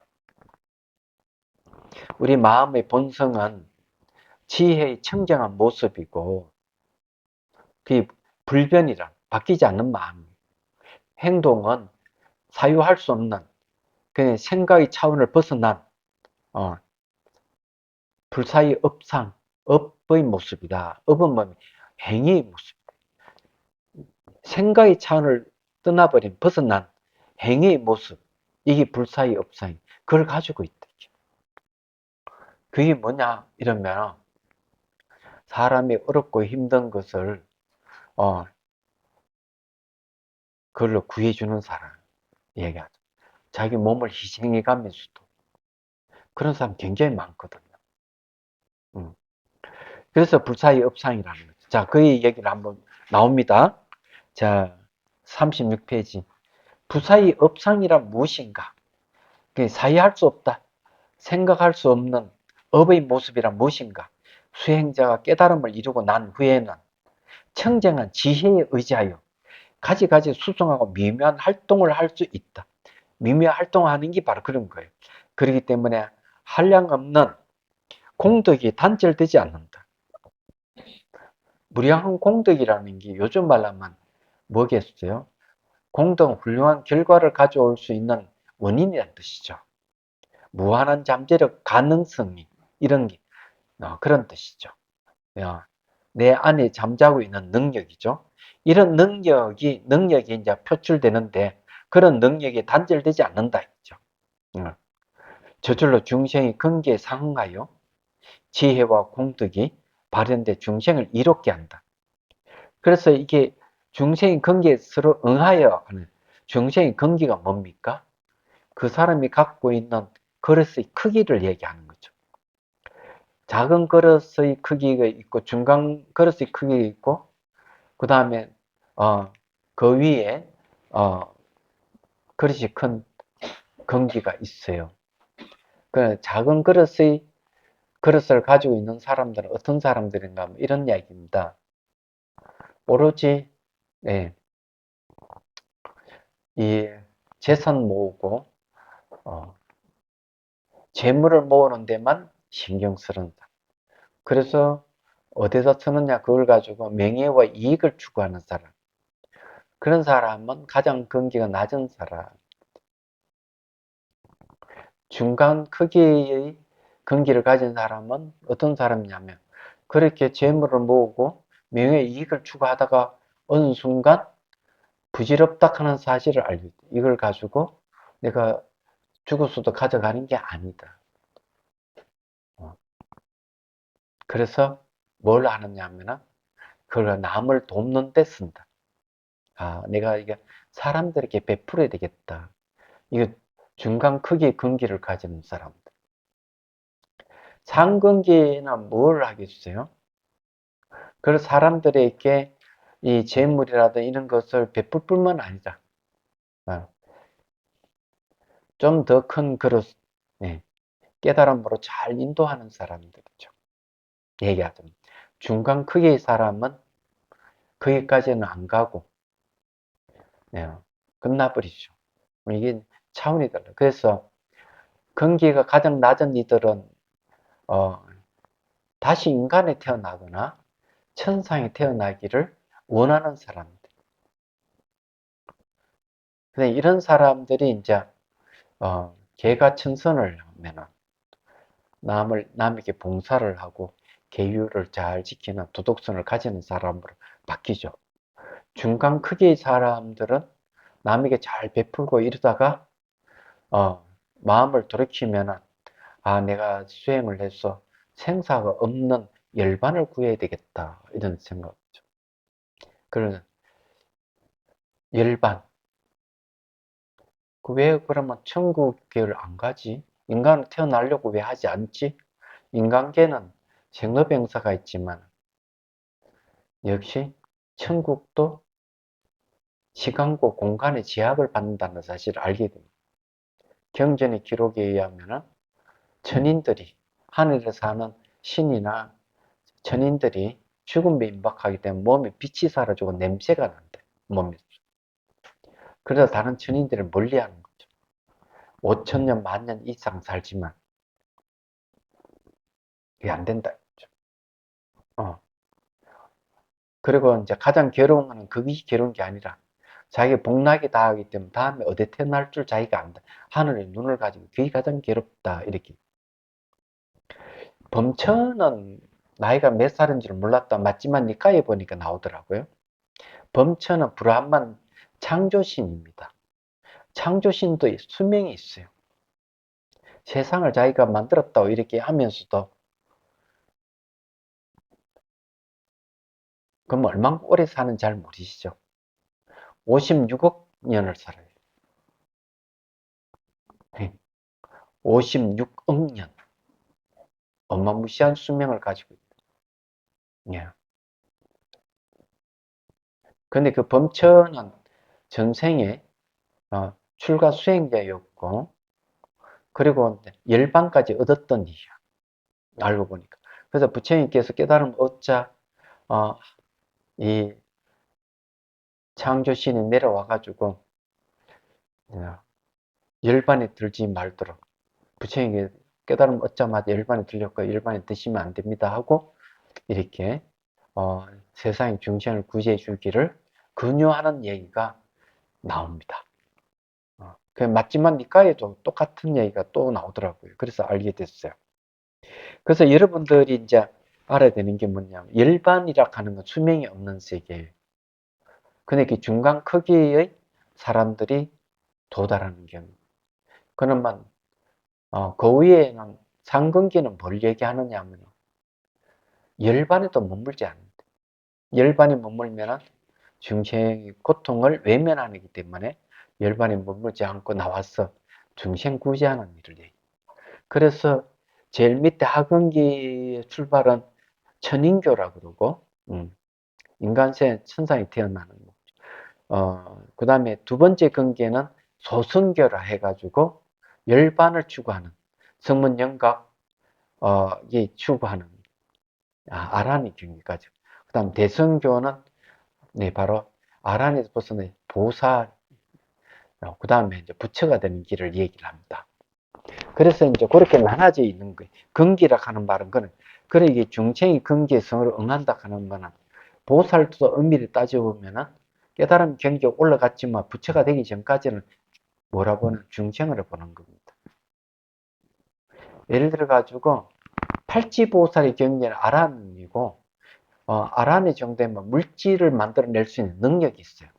우리 마음의 본성은 지혜의 청정한 모습이고 그게 불변이란 바뀌지 않는 마음. 행동은 사유할 수 없는 그냥 생각의 차원을 벗어난 어, 불사의 업상, 업의 모습이다. 업은 뭐 행위의 모습. 생각의 차원을 떠나버린 벗어난 행위의 모습. 이게 불사의 업상. 그걸 가지고 있다. 그게 뭐냐 이러면 사람이 어렵고 힘든 것을 어, 그걸로 구해주는 사람 얘기하죠. 자기 몸을 희생해 가면서도 그런 사람 굉장히 많거든요. 음. 그래서 불사의 업상이라는 거죠. 자, 그 얘기를 한번 나옵니다. 자, 36페이지. 불사의 업상이란 무엇인가? 그 사유할 수 없다. 생각할 수 없는 업의 모습이란 무엇인가? 수행자가 깨달음을 이루고 난 후에는 청정한 지혜에 의지하여 가지가지 수성하고 미묘한 활동을 할 수 있다. 미묘한 활동하는 게 바로 그런 거예요. 그렇기 때문에 한량없는 공덕이 단절되지 않는다. 무량한 공덕이라는 게 요즘 말로 하면 뭐겠어요? 공덕은 훌륭한 결과를 가져올 수 있는 원인이라는 뜻이죠. 무한한 잠재력 가능성이 이런 게 그런 뜻이죠. 내 안에 잠자고 있는 능력이죠. 이런 능력이 이제 표출되는데 그런 능력이 단절되지 않는다 했죠. 저절로 중생의 근기에 상응하여 지혜와 공덕이 발현돼 중생을 이롭게 한다. 그래서 이게 중생의 근기에 서로 응하여 하는 중생의 근기가 뭡니까? 그 사람이 갖고 있는 그릇의 크기를 얘기하는 거죠. 작은 그릇의 크기가 있고 중간 그릇의 크기가 있고 그 다음에 그 위에 그릇이 큰 건기가 있어요. 그 작은 그릇을 가지고 있는 사람들은 어떤 사람들인가 하면 이런 이야기입니다. 오로지 네, 이 재산 모으고 재물을 모으는 데만 신경 쓰는다. 그래서 어디서 쓰느냐 그걸 가지고 명예와 이익을 추구하는 사람. 그런 사람은 가장 근기가 낮은 사람. 중간 크기의 근기를 가진 사람은 어떤 사람이냐면 그렇게 재물을 모으고 명예 이익을 추구하다가 어느 순간 부질없다 하는 사실을 알게 돼. 이걸 가지고 내가 죽었어도 가져가는 게 아니다. 그래서 뭘 하느냐 하면은 그걸 남을 돕는 데 쓴다. 내가 이게 사람들에게 베풀어야 되겠다. 이거 중간 크기의 근기를 가지는 사람들. 상근기는 뭘 하겠어요? 그래서 사람들에게 이 재물이라든 이런 것을 베풀 뿐만 아니라 좀 더 큰 그릇, 네, 깨달음으로 잘 인도하는 사람들이죠. 얘기하자면 중간 크기의 사람은 거기까지는 안 가고 네, 끝나버리죠. 이게 차원이 달라요. 그래서 근기가 가장 낮은 이들은 어, 다시 인간에 태어나거나 천상에 태어나기를 원하는 사람들. 근데 이런 사람들이 이제 개가 천선을 하면은 남에게 봉사를 하고 계율을 잘 지키는 도덕성을 가지는 사람으로 바뀌죠. 중간 크기의 사람들은 남에게 잘 베풀고 이러다가 마음을 돌이키면은 내가 수행을 해서 생사가 없는 열반을 구해야 되겠다 이런 생각이죠. 그런 열반. 왜 그러면 천국을 안 가지? 인간은 태어나려고 왜 하지 않지? 인간계는 생로병사가 있지만 역시 천국도 시간과 공간의 제약을 받는다는 사실을 알게 됩니다. 경전의 기록에 의하면 천인들이 하늘에 사는 신이나 천인들이 죽음에 임박하기 때문에 몸에 빛이 사라지고 냄새가 난대. 몸에서. 그래서 다른 천인들을 멀리하는 거죠. 5천년, 만년 이상 살지만 그게 안 된다. 어. 그리고 이제 가장 괴로운 거는 그것이 괴로운 게 아니라 자기가 복락이 다하기 때문에 다음에 어디 태어날 줄 자기가 안다. 하늘에 눈을 가지고 그게 가장 괴롭다. 이렇게. 범천은 나이가 몇 살인지를 몰랐다. 맞지만 니까에 보니까 나오더라고요. 범천은 브라만 창조신입니다. 창조신도 수명이 있어요. 세상을 자기가 만들었다고 이렇게 하면서도 그럼 얼마나 오래 사는지 잘 모르시죠? 56억 년을 살아요. 56억 년. 어마무시한 수명을 가지고 있다. 예. 근데 그 범천은 전생에 출가 수행자였고, 그리고 열반까지 얻었던 이야. 알고 보니까. 그래서 부처님께서 깨달음 얻자, 어, 이 창조신이 내려와가지고, 열반에 들지 말도록. 부처님께 깨달음 얻자마자 열반에 들렸고, 열반에 드시면 안 됩니다 하고, 이렇게, 세상의 중생을 구제해 주기를 근유하는 얘기가 나옵니다. 맞지만 니까에도 똑같은 얘기가 또 나오더라고요. 그래서 알게 됐어요. 그래서 여러분들이 이제 알아야 되는 게 뭐냐면 열반이라 하는 건 수명이 없는 세계예요. 근데 그 중간 크기의 사람들이 도달하는 경우. 그러면 그 위에는 상근기는 뭘 얘기하느냐 하면 열반에도 머물지 않는다. 열반에 머물면 중생의 고통을 외면하기 때문에 열반에 머물지 않고 나와서 중생 구제하는 일을 해. 그래서 제일 밑에 하근기의 출발은 천인교라고 그러고, 인간세 천상에 태어나는 거. 그 다음에 두 번째 근계는 소승교라 해가지고 열반을 추구하는 성문 영각, 이 추구하는 아란의 경계까지. 그 다음 대성교는 네, 바로 아란에서 벗어난 보살, 그 다음에 이제 부처가 되는 길을 얘기를 합니다. 그래서 이제 그렇게 나눠져 있는 거예요. 근기라 하는 말은 그는 그러게 중생이 근기의 성을 응한다 하는 거는 보살도 의미를 따져보면은 깨달음 경지에 올라갔지만 부처가 되기 전까지는 뭐라 보는 중생을 보는 겁니다. 예를 들어 가지고 팔찌보살의 경계는 아란이고 아란의 정도면 물질을 만들어낼 수 있는 능력이 있어요.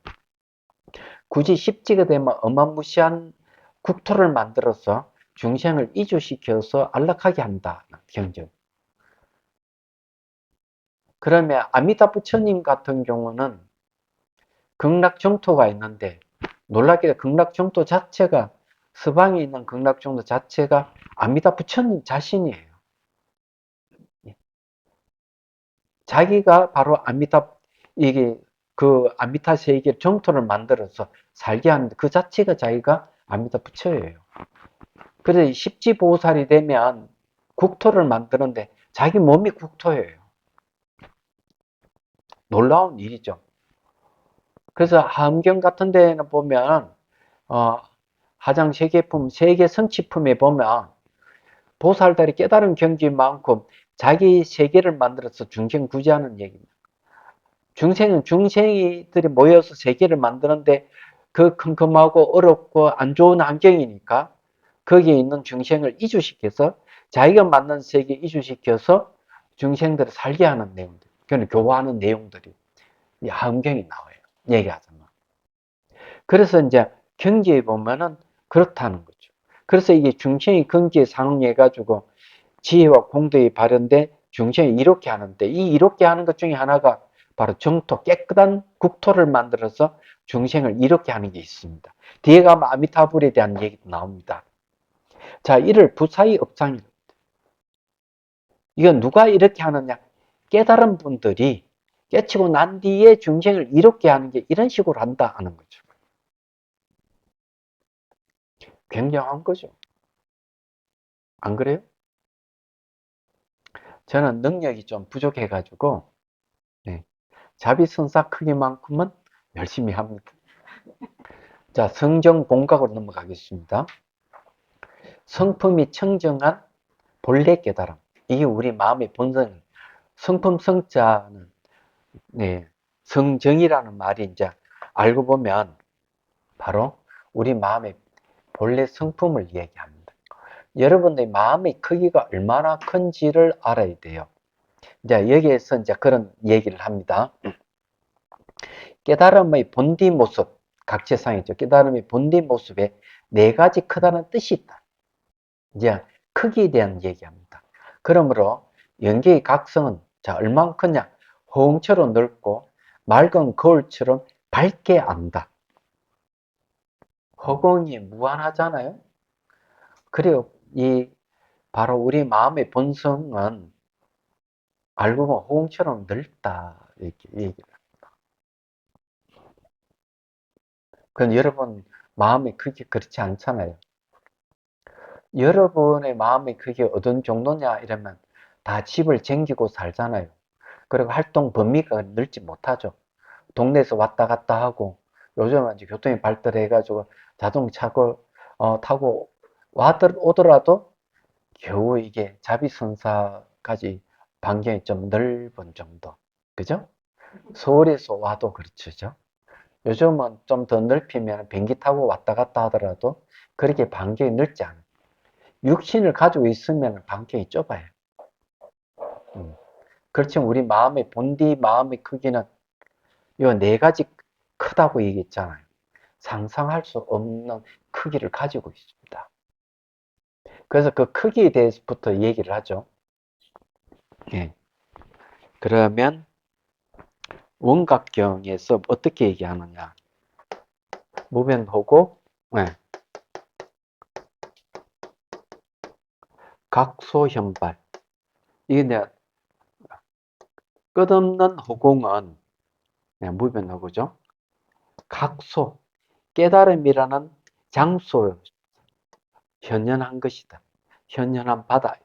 굳이 십지가 되면 어마무시한 국토를 만들어서 중생을 이주시켜서 안락하게 한다. 경전. 그러면 아미타 부처님 같은 경우는 극락정토가 있는데 놀랍게도 극락정토 자체가 서방에 있는 극락정토 자체가 아미타 부처님 자신이에요. 자기가 바로 이게 그 아미타 세계 정토를 만들어서 살게 하는데 그 자체가 자기가 아미타 부처예요. 그래서 십지보살이 되면 국토를 만드는데 자기 몸이 국토예요. 놀라운 일이죠. 그래서 함경 같은 데는 보면 하장 세계품, 세계 성취품에 보면 보살들이 깨달은 경지만큼 자기 세계를 만들어서 중생 구제하는 얘기입니다. 중생은 중생이들이 모여서 세계를 만드는데 그 컴컴하고 어렵고 안 좋은 환경이니까 거기에 있는 중생을 이주시켜서 자기가 만난 세계 이주시켜서 중생들을 살게 하는 내용들, 그건 교화하는 내용들이 이 하음경에 나와요. 얘기하자면. 그래서 이제 경지에 보면은 그렇다는 거죠. 그래서 이게 중생이 경지에 상응해 가지고 지혜와 공덕이 발현돼 중생이 이롭게 하는데, 이 이롭게 하는 것 중에 하나가 바로 정토, 깨끗한 국토를 만들어서 중생을 이롭게 하는 게 있습니다. 뒤에 가면 아미타불에 대한 얘기도 나옵니다. 자, 이를 부사의 업상이다. 이건 누가 이렇게 하느냐? 깨달은 분들이 깨치고 난 뒤에 중생을 이롭게 하는 게 이런 식으로 한다 하는 거죠. 굉장한 거죠. 안 그래요? 저는 능력이 좀 부족해가지고, 네, 자비선사 크기만큼은 열심히 합니다. 자, 성정본각으로 넘어가겠습니다. 성품이 청정한 본래 깨달음. 이게 우리 마음의 본성. 성품 성자는, 네, 성정이라는 말이 이제 알고 보면 바로 우리 마음의 본래 성품을 얘기합니다. 여러분의 마음의 크기가 얼마나 큰지를 알아야 돼요. 이제 여기에서 이제 그런 얘기를 합니다. 깨달음의 본디 모습, 각체상이죠. 깨달음의 본디 모습에 네 가지 크다는 뜻이 있다. 이제 크기에 대한 얘기합니다. 그러므로 연기의 각성은 자 얼마나 크냐? 호응처럼 넓고 맑은 거울처럼 밝게 안다. 허공이 무한하잖아요. 그래요. 이 바로 우리 마음의 본성은 알고 보면 호응처럼 넓다 이렇게 얘기를. 그건 여러분 마음이 크게 그렇지 않잖아요. 여러분의 마음이 크게 어떤 정도냐 이러면 다 집을 쟁기고 살잖아요. 그리고 활동 범위가 넓지 못하죠. 동네에서 왔다 갔다 하고 요즘은 이제 교통이 발달해가지고 자동차를 타고 오더라도 겨우 이게 자비선사까지 반경이 좀 넓은 정도. 그죠? 서울에서 와도 그렇죠. 요즘은 좀 더 넓히면 비행기 타고 왔다 갔다 하더라도 그렇게 반경이 넓지 않아요. 육신을 가지고 있으면 반경이 좁아요. 그렇지만 우리 마음의 본디 마음의 크기는 이 네 가지 크다고 얘기했잖아요. 상상할 수 없는 크기를 가지고 있습니다. 그래서 그 크기에 대해서부터 얘기를 하죠. 예. 그러면 원각경에서 어떻게 얘기하느냐? 무변호고, 예. 각소현발. 이게 내가 끝없는 허공은 무변호고죠. 각소, 깨달음이라는 장소에 현현한 것이다. 현현한 바다.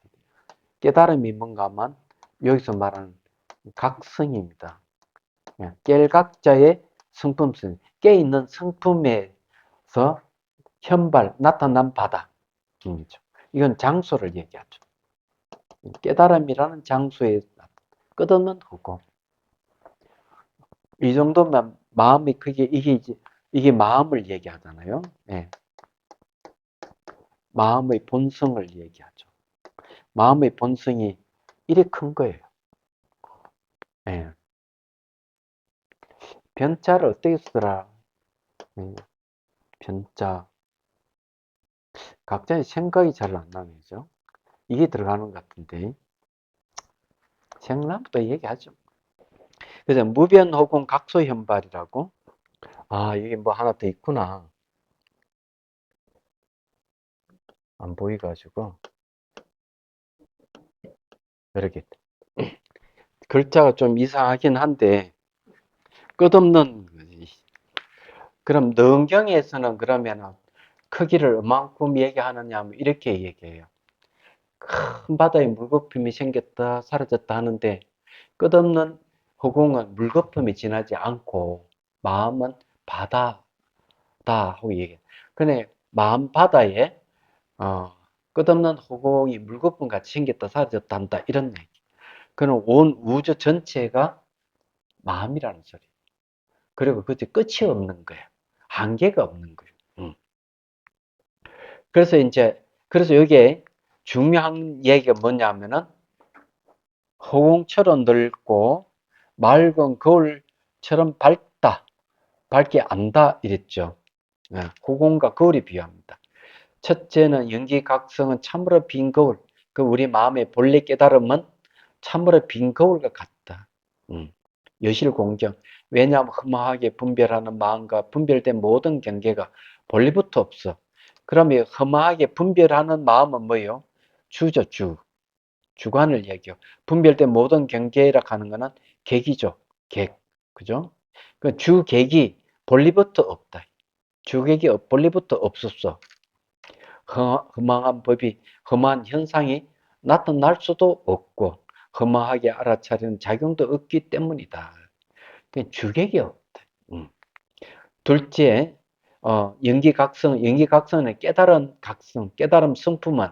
깨달음이 뭔가 하면 여기서 말하는 각성입니다. 깰각자의 성품성, 깨있는 성품에서 현발, 나타난 바다. 이건 장소를 얘기하죠. 깨달음이라는 장소에 끝없는 허공. 이 정도면 마음이 크게 이게 마음을 얘기하잖아요. 네. 마음의 본성을 얘기하죠. 마음의 본성이 이리 큰 거예요. 네. 변자를 어떻게 쓰더라? 변자. 각자의 생각이 잘 안 나네요. 이게 들어가는 것 같은데. 생각부터 얘기하죠. 그래서 무변호공 각소현발이라고. 아, 이게 뭐 하나 더 있구나. 안 보이가지고. 이렇게. 글자가 좀 이상하긴 한데, 끝없는, 그럼 능경에서는 그러면 크기를 얼만큼 얘기하느냐 하면 이렇게 얘기해요. 큰 바다에 물거품이 생겼다, 사라졌다 하는데, 끝없는 허공은 물거품이 지나지 않고, 마음은 바다다 하고 얘기해요. 근데 마음 바다에, 끝없는 허공이 물거품 같이 생겼다, 사라졌다 한다, 이런 얘기. 그는 온 우주 전체가 마음이라는 소리. 그리고 그게 끝이 없는 거예요. 한계가 없는 거예요. 그래서 이제 그래서 여기에 중요한 얘기가 뭐냐면은 허공처럼 넓고 맑은 거울처럼 밝게 안다 이랬죠. 허공과 거울이 비유합니다. 첫째는 연기각성은 참으로 빈 거울, 그 우리 마음의 본래 깨달음은 참으로 빈 거울과 같다. 여실공정. 왜냐하면 허망하게 분별하는 마음과 분별된 모든 경계가 본래부터 없어. 그러면 허망하게 분별하는 마음은 뭐예요? 주죠, 주. 주관을 얘기해요. 분별된 모든 경계라 하는 거는 객이죠. 객. 그죠? 그 주객이 본래부터 없다. 주객이 본래부터 없었어. 허망한 법이, 험한 현상이 나타날 수도 없고, 허망하게 알아차리는 작용도 없기 때문이다. 주객이 없다. 둘째, 연기각성은 깨달은 각성, 깨달음 성품은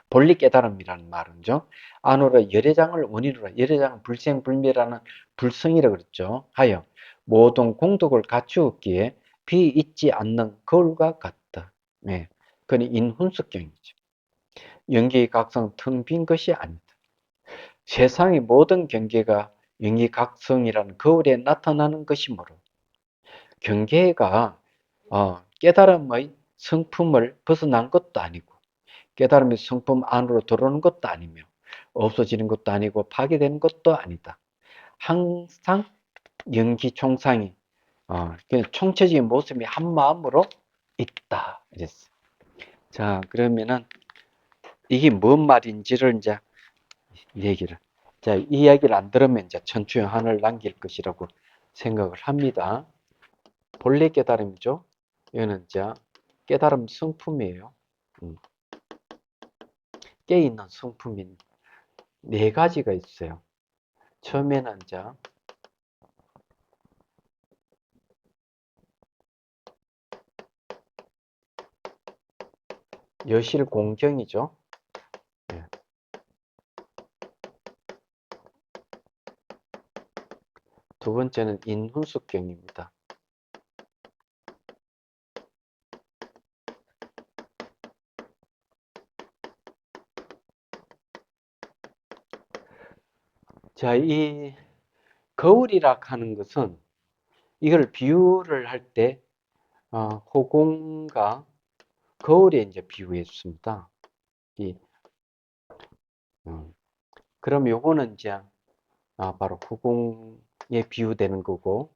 본리 깨달음이라는 말은죠. 안으로 열애장을 원인으로, 열애장은 불생불멸하는 불성이라 그랬죠. 하여 모든 공덕을 갖추었기에 비있지 않는 거울과 같다. 네. 그건 인훈수경이죠. 연기각성 텅 빈 것이 아니다. 세상의 모든 경계가 연기각성이라는 거울에 나타나는 것이므로 경계가 깨달음의 성품을 벗어난 것도 아니고 깨달음의 성품 안으로 들어오는 것도 아니며 없어지는 것도 아니고 파괴되는 것도 아니다. 항상 연기총상이 총체적인 모습이 한 마음으로 있다. 이랬어요. 자, 그러면은 이게 뭔 말인지를 이제 얘기를. 자, 이 이야기를 안 들으면 이제 천추의 한을 남길 것이라고 생각을 합니다. 본래 깨달음이죠. 이거는 이제 깨달음 성품이에요. 깨있는 성품이 네 가지가 있어요. 처음에는 이제 여실공경이죠. 예. 두 번째는 인훈숙경입니다. 자, 이 거울이라 하는 것은 이걸 비유를 할 때 호공과 거울에 이제 비유했습니다. 그럼 요거는 이제 바로 후공에 비유되는 거고,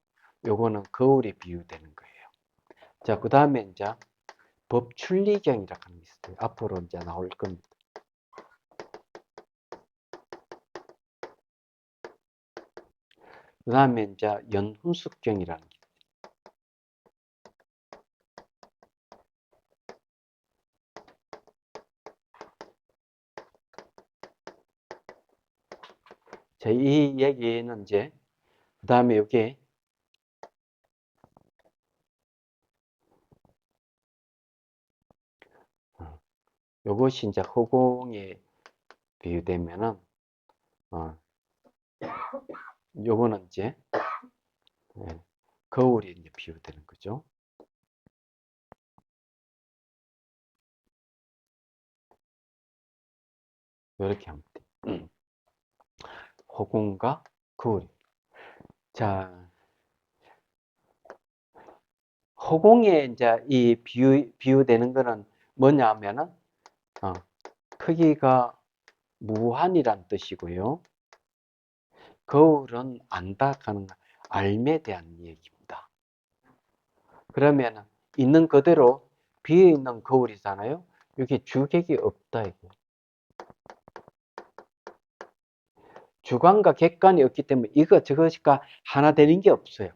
요거는 거울에 비유되는 거예요. 자, 그 다음에 이제 법춘리경이라고 하는 게 있어요. 앞으로 이제 나올 겁니다. 그 다음에 이제 연훈숙경이라는 게. 자, 이 얘기는 이제, 그 다음에 여기 요것이 이제 허공에 비유되면은, 요거는 이제, 거울이 이제 비유되는 거죠. 이렇게 하면 돼. 허공과 거울. 자, 허공에 이제 이 비유되는 거는 뭐냐 하면은, 크기가 무한이란 뜻이고요. 거울은 안다 하는 알에 대한 얘기입니다. 그러면 있는 그대로 비어 있는 거울이잖아요. 여기 주객이 없다 이거. 주관과 객관이 없기 때문에 이거 저것이가 하나 되는 게 없어요.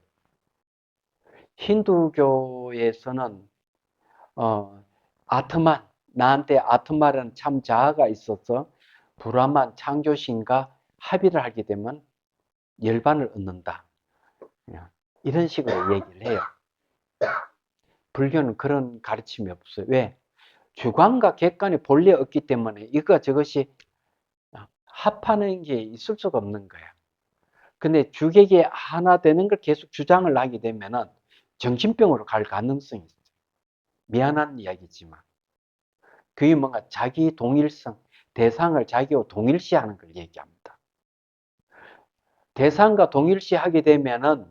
힌두교에서는 아트만, 나한테 아트마라는 참 자아가 있어서 브라만 창조신과 합의를 하게 되면 열반을 얻는다. 이런 식으로 얘기를 해요. 불교는 그런 가르침이 없어요. 왜? 주관과 객관이 본래 없기 때문에 이거 저것이 합하는 게 있을 수가 없는 거야. 근데 주객이 하나 되는 걸 계속 주장을 하게 되면은 정신병으로 갈 가능성이 있어요. 미안한 이야기지만. 그게 뭔가 자기 동일성, 대상을 자기와 동일시하는 걸 얘기합니다. 대상과 동일시하게 되면은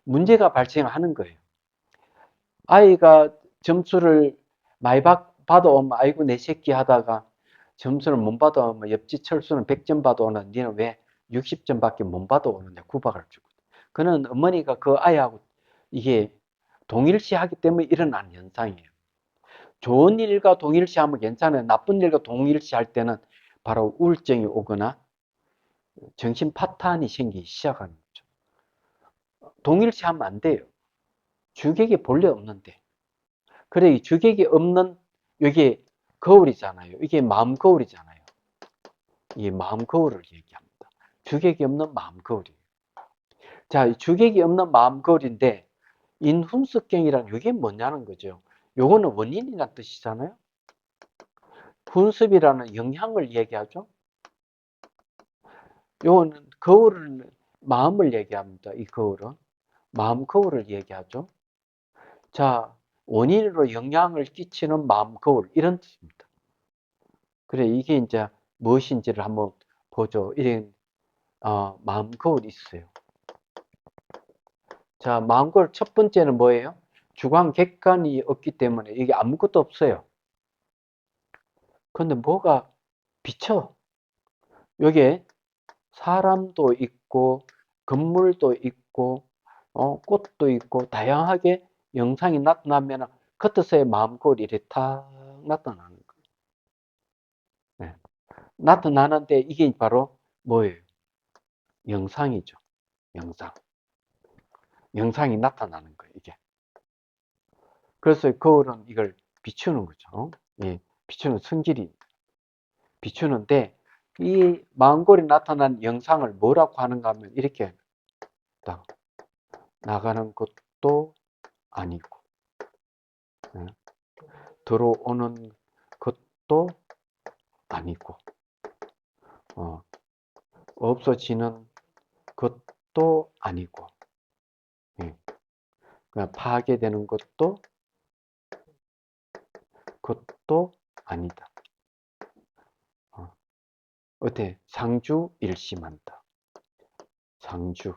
문제가 발생하는 거예요. 아이가 점수를 많이 받아오면 아이고 내 새끼 하다가 점수를 못 받아오면 옆집 철수는 100점 받아오는 니는 왜 60점밖에 못 받아오느냐 구박을 주고, 그는 어머니가 그 아이하고 이게 동일시하기 때문에 일어나는 현상이에요. 좋은 일과 동일시하면 괜찮아요. 나쁜 일과 동일시할 때는 바로 우울증이 오거나 정신 파탄이 생기기 시작하는 거죠. 동일시하면 안 돼요. 주객이 본래 없는데. 그래, 이 주객이 없는, 여기 거울이잖아요. 이게 마음 거울이잖아요. 이 마음 거울을 얘기합니다. 주객이 없는 마음 거울이에요. 자, 주객이 없는 마음 거울인데, 인훈습경이란 이게 뭐냐는 거죠. 요거는 원인이란 뜻이잖아요. 훈습이라는 영향을 얘기하죠. 요거는 거울은 마음을 얘기합니다. 이 거울은. 마음 거울을 얘기하죠. 자, 원인으로 영향을 끼치는 마음 거울, 이런 뜻입니다. 그래, 이게 이제 무엇인지를 한번 보죠. 이런, 마음 거울이 있어요. 자, 마음 거울 첫 번째는 뭐예요? 주관 객관이 없기 때문에 이게 아무것도 없어요. 근데 뭐가 비쳐? 여기에 사람도 있고, 건물도 있고, 꽃도 있고, 다양하게 영상이 나타나면 그때서야 마음 거울이 이렇게 탁 나타나는 거예요. 네. 나타나는데 이게 바로 뭐예요? 영상이죠. 영상. 영상이 나타나는 거예요, 이게. 그래서 거울은 이걸 비추는 거죠. 예, 비추는 성질이 비추는데, 이 마음골이 나타난 영상을 뭐라고 하는가 하면 이렇게 딱 나가는 것도 아니고, 예, 들어오는 것도 아니고, 어, 없어지는 것도 아니고, 예, 그냥 파괴되는 것도 아니다. 어때? 상주 일심한다. 상주.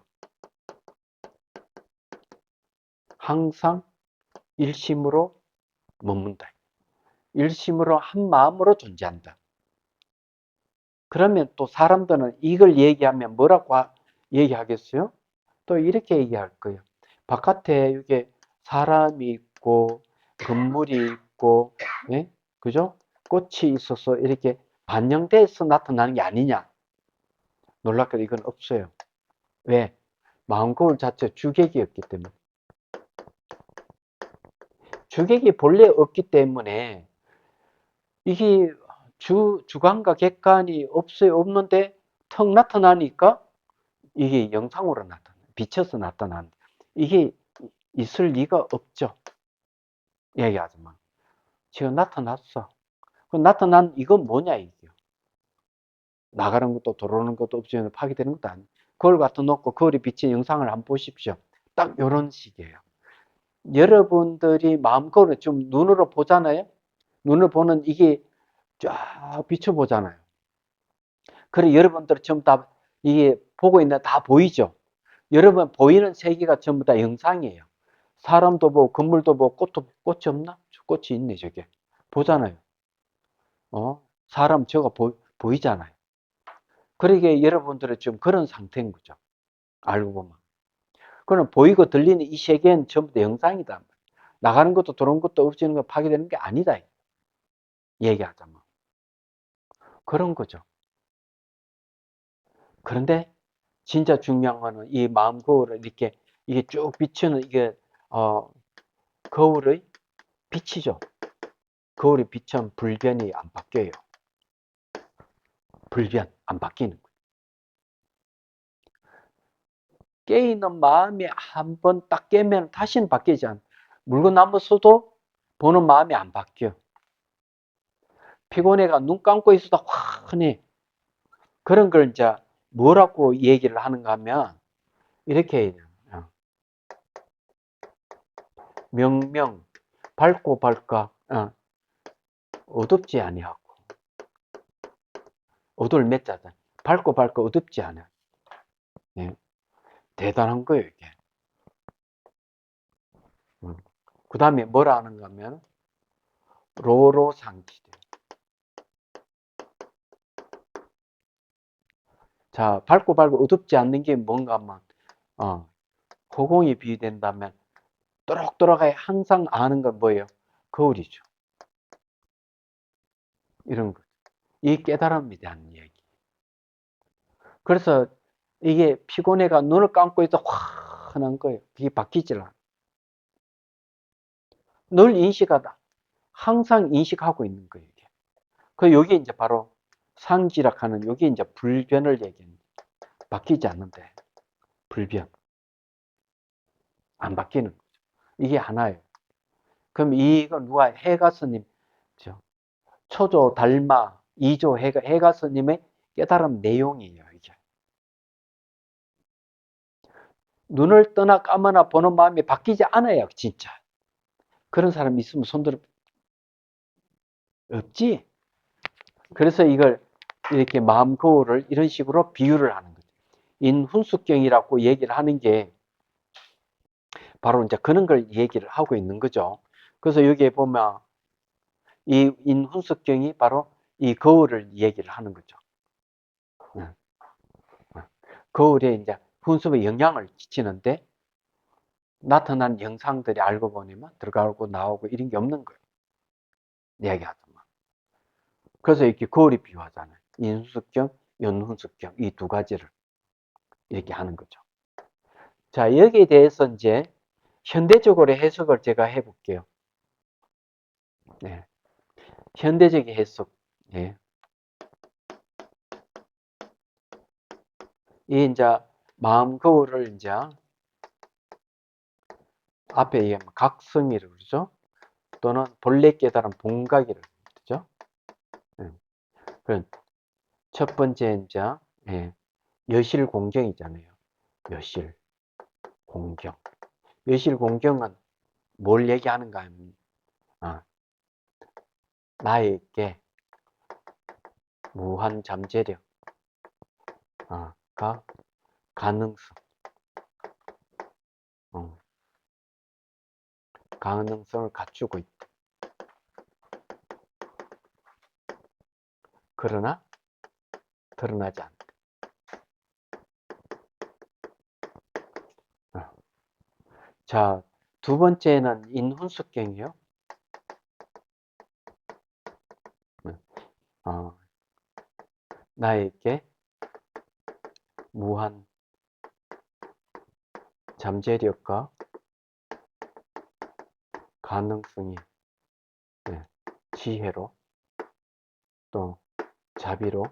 항상 일심으로 머문다. 일심으로 한 마음으로 존재한다. 그러면 또 사람들은 이걸 얘기하면 뭐라고 얘기하겠어요? 또 이렇게 얘기할 거예요. 바깥에 이게 사람이 있고 건물이 있고, 예? 그죠? 꽃이 있어서 이렇게 반영돼서 나타나는 게 아니냐? 놀랍게도 이건 없어요. 왜? 마음 거울 자체 주객이었기 때문에. 주객이 본래 없기 때문에 이게 주관과 객관이 없는데 턱 나타나니까 이게 영상으로 비쳐서 나타난, 이게 있을 리가 없죠. 얘기하지만. 지금 나타났어. 그 나타난 이건 뭐냐, 이게. 나가는 것도 들어오는 것도 없으면 파괴되는 것도 아니에요. 거울 갖다 놓고 거울에 비친 영상을 한번 보십시오. 딱 이런 식이에요. 여러분들이 마음 거울을 좀 눈으로 보잖아요. 눈을 보는 이게 쫙 비춰보잖아요. 그래, 여러분들 전부 다 이게 보고 있는 다 보이죠? 여러분 보이는 세계가 전부 다 영상이에요. 사람도 보고 건물도 보고 꽃이 없나? 꽃이 있네, 저게. 보잖아요. 사람 저거 보이잖아요. 그러게 여러분들은 지금 그런 상태인 거죠. 알고 보면. 그럼 보이고 들리는 이 세계는 전부 다 영상이다. 나가는 것도 들어오는 것도 없어지는 거 파괴되는 게 아니다. 얘기하자면. 그런 거죠. 그런데 진짜 중요한 거는 이 마음 거울을 이렇게 이게 쭉 비추는 이게 거울의 빛이죠. 거울의 빛은 불변이 안 바뀌어요. 불변 안 바뀌는 거예요. 깨있는 마음이 한번 딱 깨면 다시는 바뀌지 않아요. 물건 한번 써도 보는 마음이 안 바뀌어. 피곤해가 눈 감고 있어도 환해. 그런 걸 이제 뭐라고 얘기를 하는가 하면 이렇게 해요. 명명, 밝고 밝까, 어둡지 아니하고 어두울 몇 자다. 밝고 어둡지 않아. 예. 대단한 거예요, 이게. 그 다음에 뭐라 하는가 하면, 로로상기대. 자, 밝고 어둡지 않는 게 뭔가 하면, 허공이 비유된다면, 또록또록하게 항상 아는 건 뭐예요? 거울이죠. 이런 거. 이 깨달음에 대한 얘기. 그래서 이게 피곤해가 눈을 감고 있어 환한 거예요. 그게 바뀌질 않아. 늘 인식하다. 항상 인식하고 있는 거예요, 이게. 여기 이제 바로 상지락하는 여기 이제 불변을 얘기합니다. 바뀌지 않는데. 불변. 안 바뀌는 거죠. 이게 하나예요. 그럼 이거 누가 해가스님, 초조 달마 2조 해가스님의 깨달음 내용이에요, 이게. 눈을 떠나 감아나 보는 마음이 바뀌지 않아요, 진짜. 그런 사람 있으면 손들어. 없지? 그래서 이걸 이렇게 마음 거울을 이런 식으로 비유를 하는 거죠. 인훈숙경이라고 얘기를 하는 게 바로 이제 그런 걸 얘기를 하고 있는 거죠. 그래서 여기에 보면 이 인훈숙경이 바로 이 거울을 얘기를 하는 거죠. 거울에 이제 훈습에 영향을 끼치는데 나타난 영상들이 알고 보니만 들어가고 나오고 이런 게 없는 거예요. 이야기하더만. 그래서 이렇게 거울이 비유하잖아요. 인훈숙경, 연훈숙경 이 두 가지를 이렇게 하는 거죠. 자, 여기에 대해서 이제 현대적으로 해석을 제가 해볼게요. 네. 현대적인 해석. 네. 이 이제 마음 거울을 이제 앞에 얘기하면 각성이라고 그러죠. 또는 본래 깨달은 본각이라고 그러죠. 네. 그럼 첫 번째 이제 여실 공경이잖아요. 여실 공경. 여실 공경은 뭘 얘기하는가 하면 나에게 무한 잠재력가 가능성, 가능성을 갖추고 있다. 그러나 드러나지 않는다. 자, 두 번째는 인훈숙경이요. 나에게 무한 잠재력과 가능성이 지혜로 또 자비로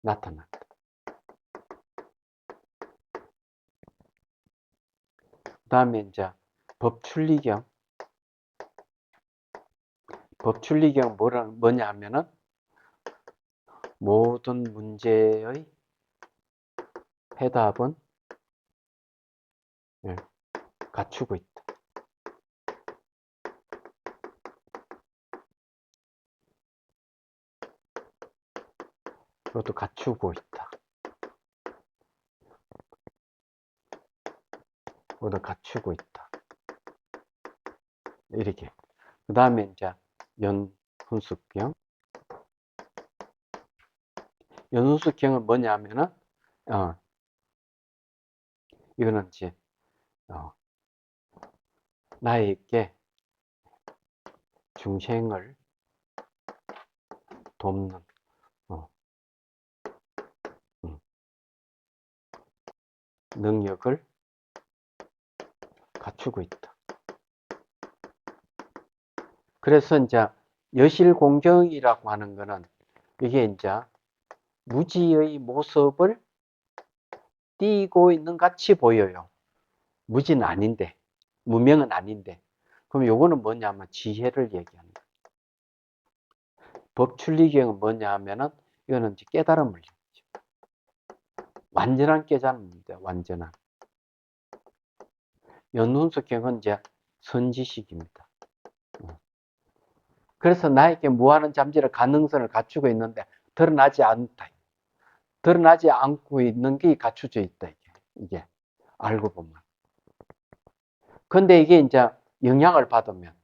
나타난다. 그 다음에 이제 법춘리경. 법춘리경 뭐냐 하면은 모든 문제의 해답은 갖추고 있다. 그것도 갖추고 있다. 그것도 갖추고 있다. 이렇게. 그 다음에 이제 연훈숙경. 연훈숙경은 뭐냐 하면은 이거는 이제 나에게 중생을 돕는 능력을 갖추고 있다. 그래서 이제 여실공경이라고 하는 거는 이게 이제 무지의 모습을 띠고 있는 같이 보여요. 무지는 아닌데, 무명은 아닌데. 그럼 요거는 뭐냐면 지혜를 얘기합니다. 법춘리경은 뭐냐 하면은 이거는 이제 깨달음을 얘기하죠. 완전한 깨달음입니다. 완전한. 연훈숙경은 이제 선지식입니다. 그래서 나에게 무한한 잠재력 가능성을 갖추고 있는데 드러나지 않다. 드러나지 않고 있는 게 갖춰져 있다. 이게 알고 보면. 근데 이게 이제 영향을 받으면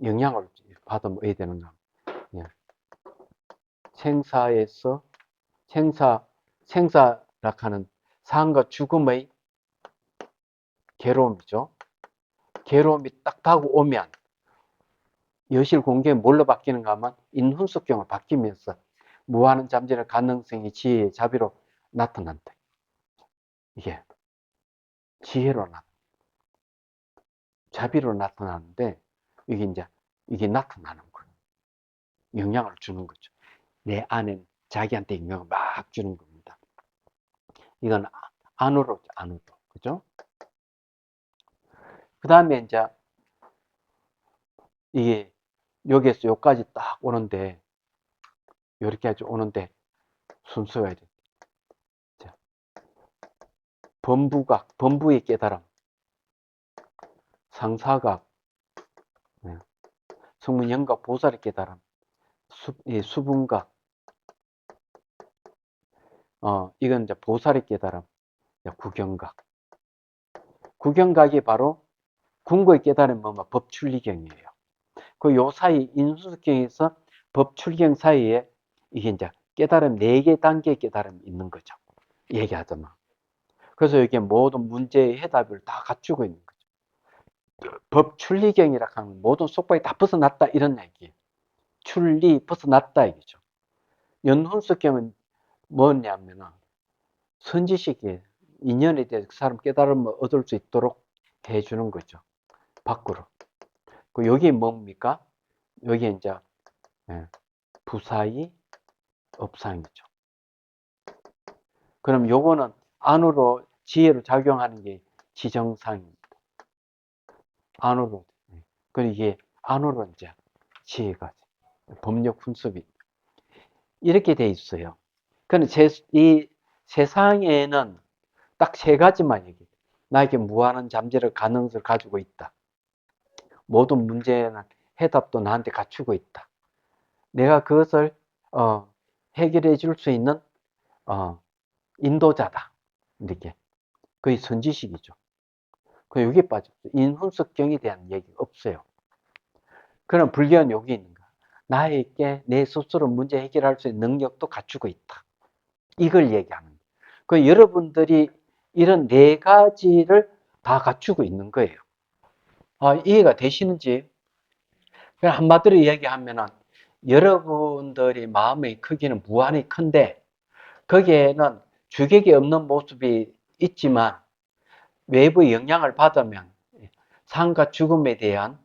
어야 되는가? 예. 생사에서 생사락하는 삶과 죽음의 괴로움이죠. 괴로움이 딱 다가오면 여실 공경이 뭘로 바뀌는가 하면 인훈수경으로 바뀌면서 무한한 잠재력 가능성이 지혜의 자비로 나타난다. 이게 지혜로 자비로 나타나는데 이게 나타나는 거예요. 영향을 주는 거죠. 내 안에 자기한테 영향을 막 주는 겁니다. 이건 안으로. 그죠? 그 다음에 이제 이게 여기에서 여기까지 딱 오는데 이렇게 아주 오는데 순서가 이래. 범부의 깨달음, 상사각, 성문영각 보살의 깨달음, 수분각, 이건 이제 보살의 깨달음, 구경각. 구경각이 바로 궁고의 깨달음이 뭐냐, 법출리경이에요. 그 요 사이 인수경에서 법출경 사이에 이게 이제 깨달음 4개 단계의 깨달음이 있는 거죠. 얘기하자면. 그래서 이게 모든 문제의 해답을 다 갖추고 있는 거죠. 법출리경이라 하면 모든 속박이 다 벗어났다 이런 얘기예요. 출리 벗어났다 이거죠. 연훈석경은 뭐냐면 선지식이에요. 인연에 대해서 그 사람 깨달음을 얻을 수 있도록 해주는 거죠. 밖으로. 그 여기 뭡니까? 여기 이제 부사의 업상이죠. 그럼 요거는 안으로 지혜로 작용하는 게 지정상입니다. 안으로. 그리고 이게 안으로 이제 지혜가 법력 훈습이 이렇게 돼 있어요. 그런데 이 세상에는 딱 3가지만 얘기해요. 나에게 무한한 잠재력 가능성을 가지고 있다. 모든 문제는 해답도 나한테 갖추고 있다. 내가 그것을 해결해 줄 수 있는 인도자다. 이렇게. 그게 선지식이죠. 그 여기에 빠졌어요. 인훈석경에 대한 얘기 없어요. 그럼 불교는 여기 있는 거야. 나에게 내 스스로 문제 해결할 수 있는 능력도 갖추고 있다. 이걸 얘기하는 거예요. 그 여러분들이 이런 4가지를 다 갖추고 있는 거예요. 이해가 되시는지? 한마디로 얘기하면은 여러분들이 마음의 크기는 무한히 큰데 거기에는 주객이 없는 모습이 있지만 외부의 영향을 받으면 삶과 죽음에 대한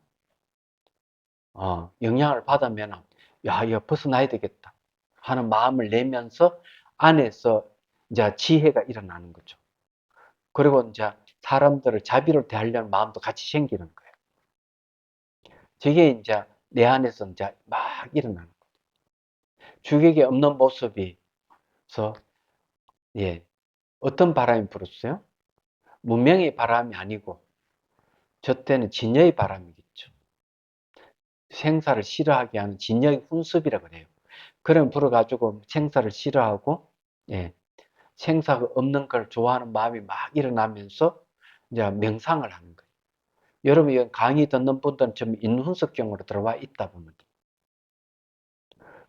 영향을 받으면 야, 이거 벗어나야 되겠다 하는 마음을 내면서 안에서 이제 지혜가 일어나는 거죠. 그리고 이제 사람들을 자비로 대하려는 마음도 같이 생기는 거예요. 저게 이제 내 안에서 이제 막 일어나는 거예요. 주객이 없는 모습이 서 어떤 바람이 불었어요? 문명의 바람이 아니고 저 때는 진여의 바람이겠죠. 생사를 싫어하게 하는 진여의 훈습이라 그래요. 그럼 불어가지고 생사를 싫어하고 생사가 없는 걸 좋아하는 마음이 막 일어나면서 이제 명상을 하는 거예요. 여러분 이 강의 듣는 분들은 좀 인훈석경으로 들어와 있다 보면 돼요.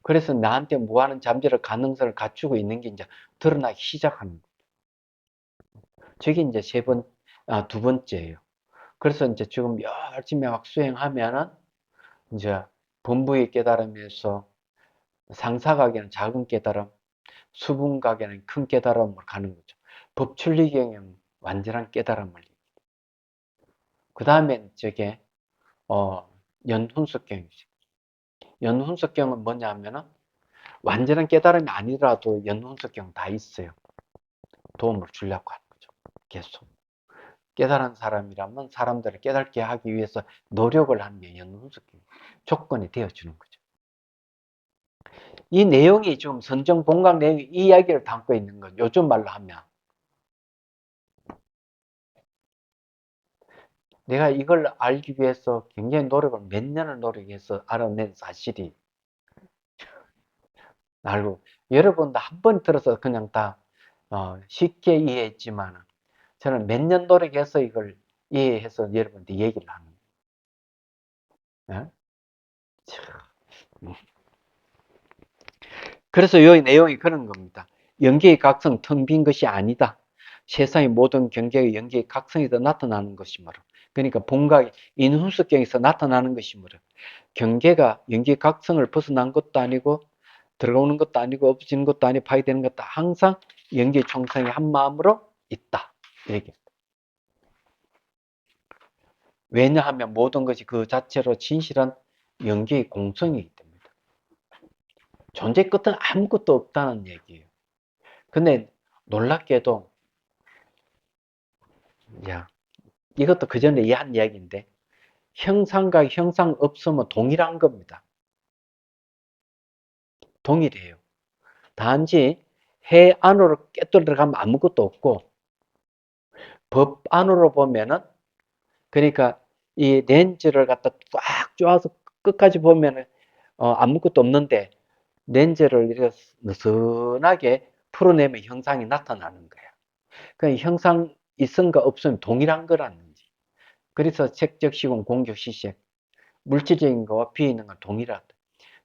그래서 나한테 무한한 잠재력 가능성을 갖추고 있는 게 이제 드러나기 시작하는 거예요. 저게 이제 두 번째예요. 그래서 이제 지금 열심히 막 수행하면은 이제 본부의 깨달음에서 상사각에는 작은 깨달음, 수분각에는 큰 깨달음을 가는 거죠. 법출리경에는 완전한 깨달음을. 그 다음에 저게 연훈석경이죠. 연훈석경은 뭐냐 하면은 완전한 깨달음이 아니라도 연훈석경 다 있어요. 도움을 주려고 하는 거죠. 계속. 깨달은 사람이라면 사람들을 깨닫게 하기 위해서 노력을 하는 게 연훈석경 조건이 되어주는 거죠. 이 내용이 좀 선정 본강 내용이 이 이야기를 담고 있는 건 요즘 말로 하면 내가 이걸 알기 위해서 굉장히 노력을 몇 년을 노력해서 알아낸 사실이 알고 여러분도 한 번 들어서 그냥 다 쉽게 이해했지만 저는 몇 년 노력해서 이걸 이해해서 여러분한테 얘기를 하는 거예요. 그래서 여기 내용이 그런 겁니다. 연계의 각성 텅 빈 것이 아니다. 세상의 모든 경계가 연계의 각성에서 나타나는 것이므로. 그러니까 본각 인훈수경에서 나타나는 것이므로. 경계가 연계의 각성을 벗어난 것도 아니고 들어오는 것도 아니고 없어지는 것도 아니고 파괴되는 것도 항상 연계의 총성이 한 마음으로 있다. 이렇게. 왜냐하면 모든 것이 그 자체로 진실한 연계의 공성이기 때문이다. 존재 끝은 아무것도 없다는 얘기예요. 근데 놀랍게도 야, 이것도 그 전에 한 이야기인데 형상과 형상 없음은 동일한 겁니다. 동일해요. 단지 해 안으로 깨뚫어 들어가면 아무것도 없고 법 안으로 보면은 그러니까 이 렌즈를 갖다 꽉 쪼아서 끝까지 보면은 아무것도 없는데 렌즈를 이렇게 느슨하게 풀어내면 형상이 나타나는 거야. 그러니까 형상 있음과 없음 동일한 거라는 거지. 그래서 색적 시공, 공격 시색, 물질적인 거와 비어 있는 건 동일하다.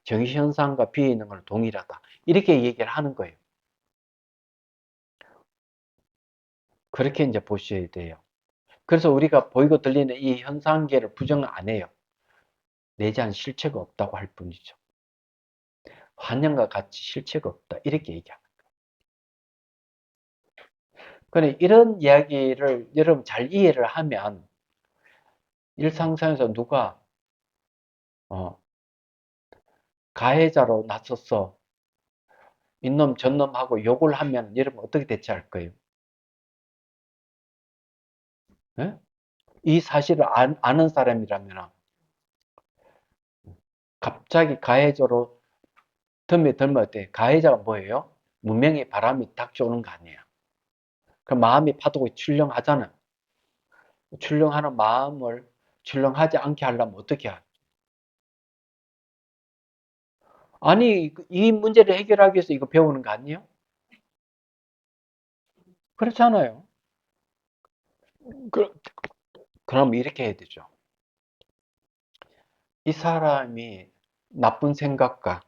정신현상과 비어 있는 건 동일하다. 이렇게 얘기를 하는 거예요. 그렇게 이제 보셔야 돼요. 그래서 우리가 보이고 들리는 이 현상계를 부정 안 해요. 내재한 실체가 없다고 할 뿐이죠. 환영과 같이 실체가 없다. 이렇게 얘기합니다. 그래, 이런 이야기를 여러분 잘 이해를 하면 일상생활에서 누가 어, 가해자로 나서서 이놈 저놈하고 욕을 하면 여러분 어떻게 대처할 거예요? 예? 이 사실을 아는 사람이라면 갑자기 가해자로 덤에 들면 어때? 가해자가 뭐예요? 문명의 바람이 닥쳐오는 거 아니에요. 그 마음이 파도가 출렁하잖아. 출렁하는 마음을 출렁하지 않게 하려면 어떻게 해야? 아니, 이 문제를 해결하기 위해서 이거 배우는 거 아니에요? 그렇잖아요. 그, 그럼 이렇게 해야 되죠. 이 사람이 나쁜 생각과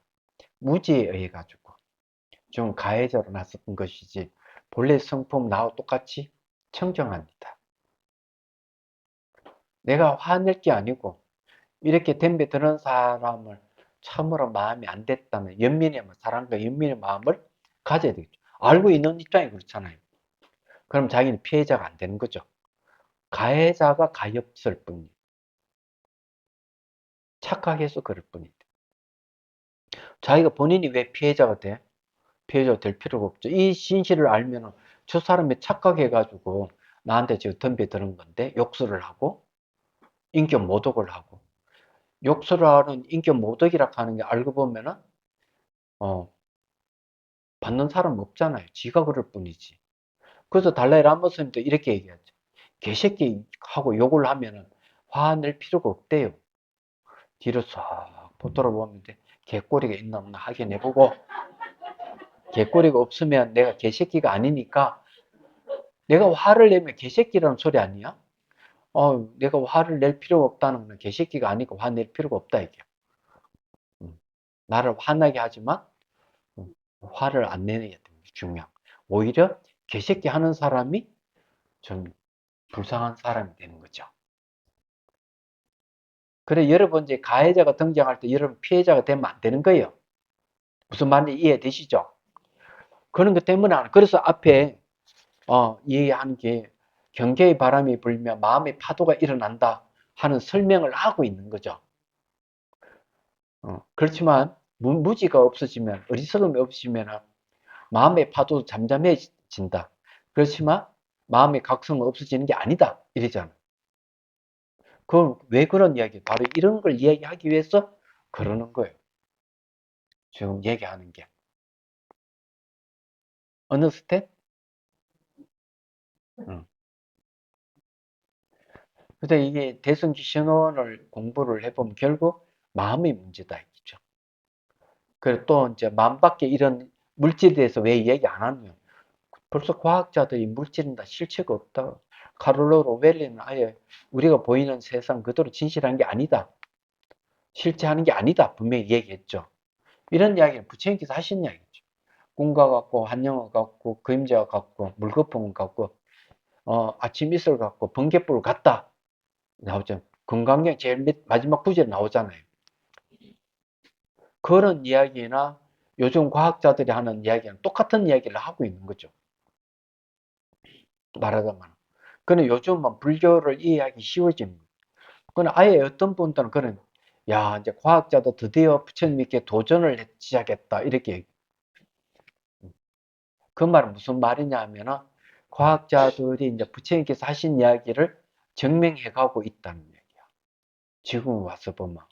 무지에 의해 가지고 좀 가해자로 나섰던 것이지 본래 성품 나와 똑같이 청정합니다. 내가 화낼 게 아니고 이렇게 덤벼 드는 사람을 참으로 마음이 안 됐다면 연민의 사랑과 연민의 마음을 가져야 되겠죠. 알고 있는 입장이 그렇잖아요. 그럼 자기는 피해자가 안 되는 거죠. 가해자가 가엾을 뿐이에요. 착각해서 그럴 뿐이에요. 자기가 본인이 왜 피해자가 돼? 피해자가 될 필요가 없죠. 이 진실을 알면 저 사람이 착각해가지고 나한테 지금 덤벼드는 건데 욕설을 하고 인격 모독을 하고 욕설을 하는 인격 모독이라 하는 게 알고 보면은 어, 받는 사람 없잖아요. 지가 그럴 뿐이지. 그래서 달라이 라모스님도 이렇게 얘기하죠. 개새끼 하고 욕을 하면은 화낼 필요가 없대요. 뒤로 싹 돌아보면 돼. 개꼬리가 있나 없나 확인해보고 개꼬리가 없으면 내가 개새끼가 아니니까 내가 화를 내면 개새끼라는 소리 아니야? 내가 화를 낼 필요가 없다는 건 개새끼가 아니고 화낼 필요가 없다 이게. 음, 나를 화나게 하지만 화를 안 내는 게 중요한. 오히려 개새끼 하는 사람이 좀 불쌍한 사람이 되는 거죠. 그래 여러분 이제 가해자가 등장할 때 여러분 피해자가 되면 안 되는 거예요. 무슨 말인지 이해되시죠? 그런 것 때문에 그래서 앞에 얘기하는 게 경계의 바람이 불면 마음의 파도가 일어난다 하는 설명을 하고 있는 거죠. 그렇지만 무지가 없어지면 어리석음이 없으면 마음의 파도도 잠잠해진다. 그렇지만 마음의 각성은 없어지는 게 아니다. 이러잖아. 그럼 왜 그런 이야기? 바로 이런 걸 이야기하기 위해서 그러는 거예요. 지금 얘기하는 게. 어느 스텝? 응. 근데 이게 대성기 신원을 공부를 해보면 결국 마음의 문제다 이거죠. 그리고 또 이제 마음 밖에 이런 물질에 대해서 왜 얘기 안 하냐. 벌써 과학자들이 물질은 다 실체가 없다. 카를로 로벨리는 아예 우리가 보이는 세상 그대로 진실한 게 아니다. 실체하는 게 아니다. 분명히 얘기했죠. 이런 이야기를 부처님께서 하신 이야기죠. 꿈과 같고 한영어 같고 그림자와 같고 물거품 같고 아침 이슬 같고 번개불 같다. 나오죠. 금강경 제일 마지막 구절에 나오잖아요. 그런 이야기나 요즘 과학자들이 하는 이야기는 똑같은 이야기를 하고 있는 거죠. 말하자면. 그는 요즘은 불교를 이해하기 쉬워진 거예요. 그는 아예 어떤 분들은 그런, 야, 이제 과학자도 드디어 부처님께 도전을 시작했다. 이렇게. 그 말은 무슨 말이냐 하면은, 과학자들이 이제 부처님께서 하신 이야기를 증명해 가고 있다는 얘기야. 지금 와서 보면.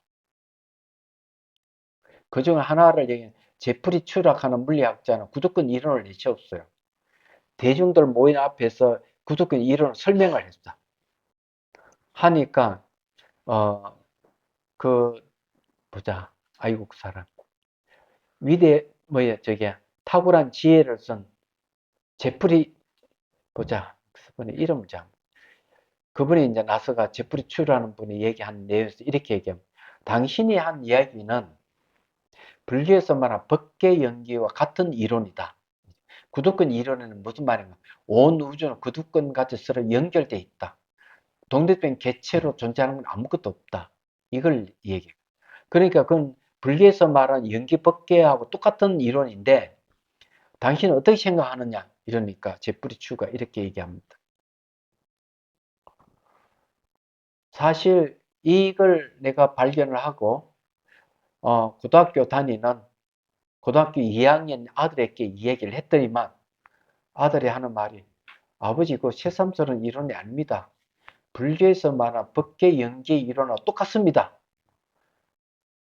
그 중에 하나를 얘기해, 제프리 추락하는 물리학자는 구두권 이론을 내세웠어요. 대중들 모인 앞에서 구두권 이론을 설명을 했어. 하니까, 어, 그, 보자. 아이국 사람. 저게, 탁월한 지혜를 쓴 제프리, 보자. 그분의 이름 참. 그분이 이제 나서가 제프리 추라는 분이 얘기한 내용에서 이렇게 얘기합니다. 당신이 한 이야기는 불교에서 말한 법계 연기와 같은 이론이다. 구두권 이론에는 무슨 말인가? 온 우주는 구두권 같이 서로 연결되어 있다. 독립된 개체로 존재하는 건 아무것도 없다. 이걸 얘기해요. 그러니까 그건 불교에서 말한 연기 법계하고 똑같은 이론인데 당신은 어떻게 생각하느냐? 이러니까 제프리 추가 이렇게 얘기합니다. 사실 이걸 내가 발견을 하고 고등학교 다니는 고등학교 2학년 아들에게 이 얘기를 했더니만 아들이 하는 말이 아버지 그 새삼스러운 이론이 아닙니다. 불교에서 말한 법계 연계 이론과 똑같습니다.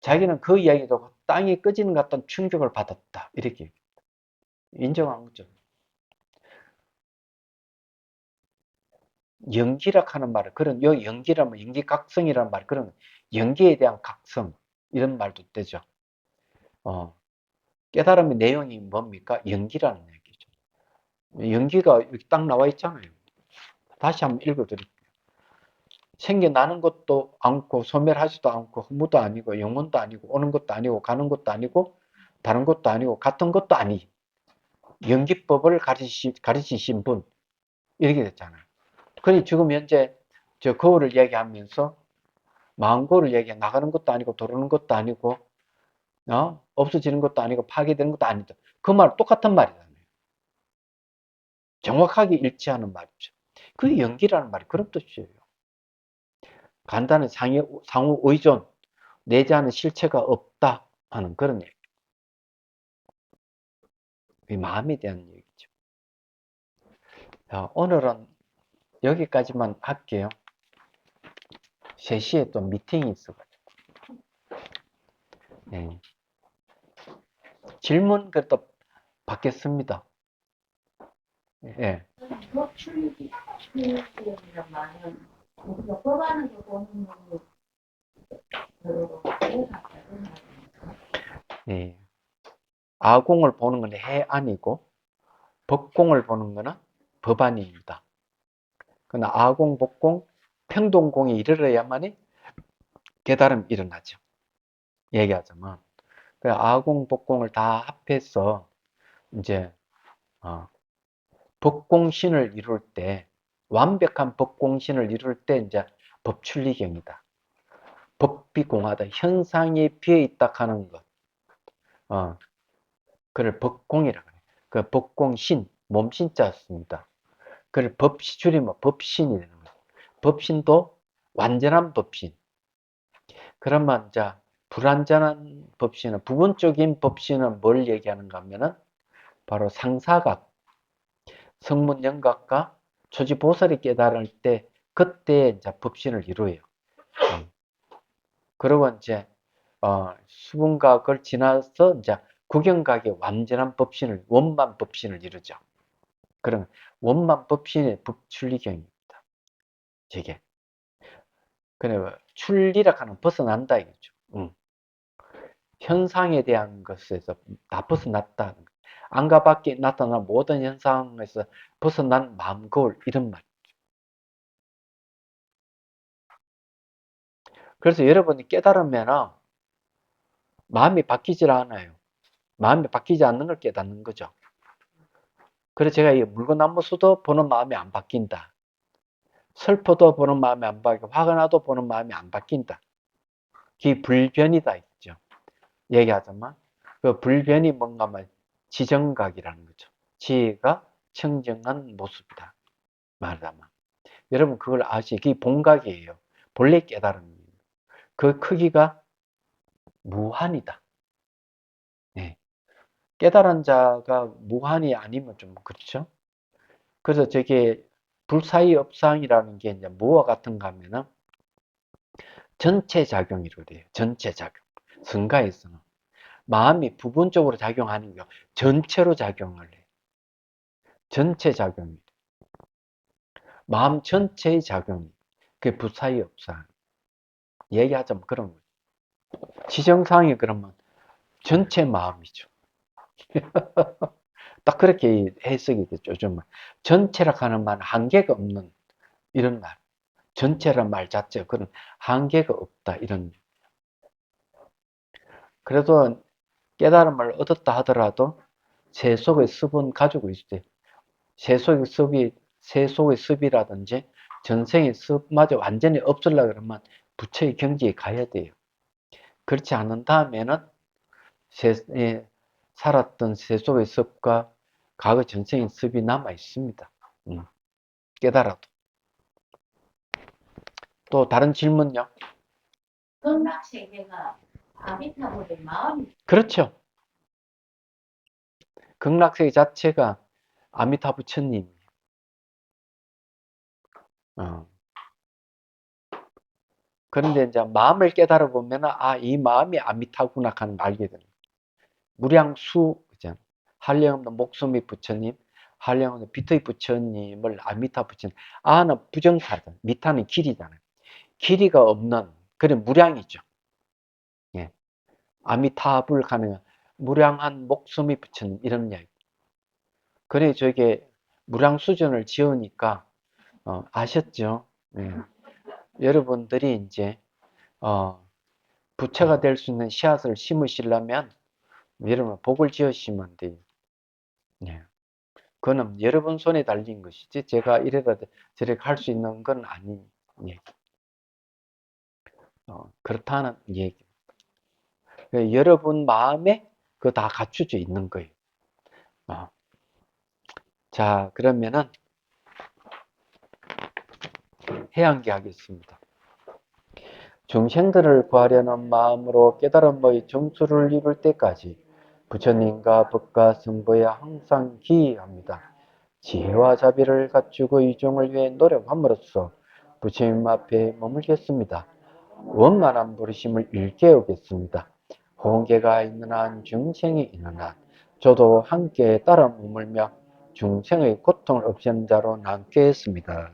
자기는 그 이야기도 땅이 꺼지는 것 같은 충격을 받았다. 이렇게 인정한 거죠. 연기락 하는 말을 그런 요 연기라면 연기각성이라는 말 그런 연기에 대한 각성 이런 말도 되죠. 깨달음의 내용이 뭡니까? 연기라는 얘기죠. 연기가 여기 딱 나와 있잖아요. 다시 한번 읽어드릴게요. 생겨나는 것도 않고 소멸하지도 않고 허무도 아니고 영혼도 아니고 오는 것도 아니고 가는 것도 아니고 다른 것도 아니고 같은 것도 아니 연기법을 가르치신 분 이렇게 됐잖아요. 그러니 지금 현재 저 거울을 얘기하면서 마음거울을 얘기해 나가는 것도 아니고 들어오는 것도 아니고 없어지는 것도 아니고 파괴되는 것도 아니다. 그 말 똑같은 말이잖아요. 정확하게 일치하는 말이죠. 그 연기라는 말이 그런 뜻이에요. 간단한 상호 의존, 내재하는 실체가 없다 하는 그런 얘기. 마음에 대한 얘기죠. 자, 오늘은 여기까지만 할게요. 3시에 또 미팅이 있어가지고. 네. 질문 그래도 받겠습니다. 예. 예. 아공을 보는 건 해안이고 법공을 보는 거는 법안입니다. 그러나 아공, 법공, 평동공에 이르러야만이 깨달음이 일어나죠. 얘기하자면 그 아공, 법공을 다 합해서 이제 법공신을 이룰 때 완벽한 법공신을 이룰 때 이제 법출리경이다. 법비 공하다. 현상에 비해 있다 하는 것. 그걸 법공이라고 해요. 그 법공신, 몸신자 씁니다. 그걸 법시 줄이면 법신이 되는 거예요. 법신도 완전한 법신. 그러면 이제 불완전한 법신은 부분적인 법신은 뭘 얘기하는가 하면은 바로 상사각, 성문영각과 초지보살이 깨달을 때 그때 이제 법신을 이루어요. 그리고 이제 수분각을 지나서 이제 구경각의 완전한 법신을 원만 법신을 이루죠. 그런 원만 법신의 법출리경입니다. 저게 그래, 출리라 하는 벗어난다 이거죠. 현상에 대한 것에서 다 벗어났다. 안과 밖에 나타난 모든 현상에서 벗어난 마음 거울 이런 말. 그래서 여러분이 깨달으면 마음이 바뀌질 않아요. 마음이 바뀌지 않는 걸 깨닫는 거죠. 그래서 제가 이 물건나무수도 보는 마음이 안 바뀐다. 슬퍼도 보는 마음이 안 바뀌고 화가 나도 보는 마음이 안 바뀐다. 그게 불변이다 있죠. 얘기하자면 그 불변이 뭔가 말 지정각이라는 거죠. 지혜가 청정한 모습이다. 말하자면 여러분 그걸 아시기 본각이에요. 본래 깨달은 그 크기가 무한이다. 네. 깨달은 자가 무한이 아니면 좀 그렇죠. 그래서 저게 불사의 업상이라는 게 이제 뭐와 같은가 하면은 전체 작용이로 돼요. 전체 작용. 성가에서는 마음이 부분적으로 작용하는 게 전체로 작용을 해. 전체 작용이. 마음 전체의 작용이. 그게 불사의 업상. 얘기하자면 그런 거죠. 지정상이 그러면 전체 마음이죠. 딱 그렇게 해석이 됐죠. 좀 전체라 하는 말은 한계가 없는 이런 말. 전체란 말 자체가 그런 한계가 없다 이런. 그래도 깨달음을 얻었다 하더라도 새 속의 습은 가지고 있어요. 새 속의 습이라든지 전생의 습마저 완전히 없으려고 그러면 부처의 경지에 가야 돼요. 그렇지 않은 다음에는 살았던 새 속의 습과 과거 전생의 습이 남아 있습니다. 깨달아도. 또 다른 질문요? 극락세계가 아미타불의 마음이 그렇죠. 극락세계 자체가 아미타 부처님. 어. 그런데 이제 마음을 깨달아 보면 이 마음이 아미타구나 하는 걸 알게 됩니다. 무량수 한량없는 목숨의 부처님, 한량없는 빛의 부처님을 아미타 부처님. 아는 부정사죠. 미타는 길이잖아요. 길이가 없는 그런 무량이죠. 예. 아미타불 가는 무량한 목숨의 부처님 이런 이야기. 그래 저게 무량수전을 지으니까 아셨죠? 예. 여러분들이 이제 부처가 될 수 있는 씨앗을 심으시려면 여러분 복을 지으시면 돼요. 예. 그거는 여러분 손에 달린 것이지 제가 이래라 저래라 할 수 있는 건 아닌 얘기. 그렇다는 얘기. 여러분 마음에 그거 다 갖춰져 있는 거예요. 자, 그러면은 해양기 하겠습니다. 중생들을 구하려는 마음으로 깨달음의 정수를 이룰 때까지 부처님과 법과 성부에 항상 기이합니다. 지혜와 자비를 갖추고 이종을 위해 노력함으로써 부처님 앞에 머물겠습니다. 원만한 부르심을 일깨우겠습니다. 홍계가 있는 한 중생이 있는 한 저도 함께 따라 머물며 중생의 고통을 없애는 자로 남겠습니다.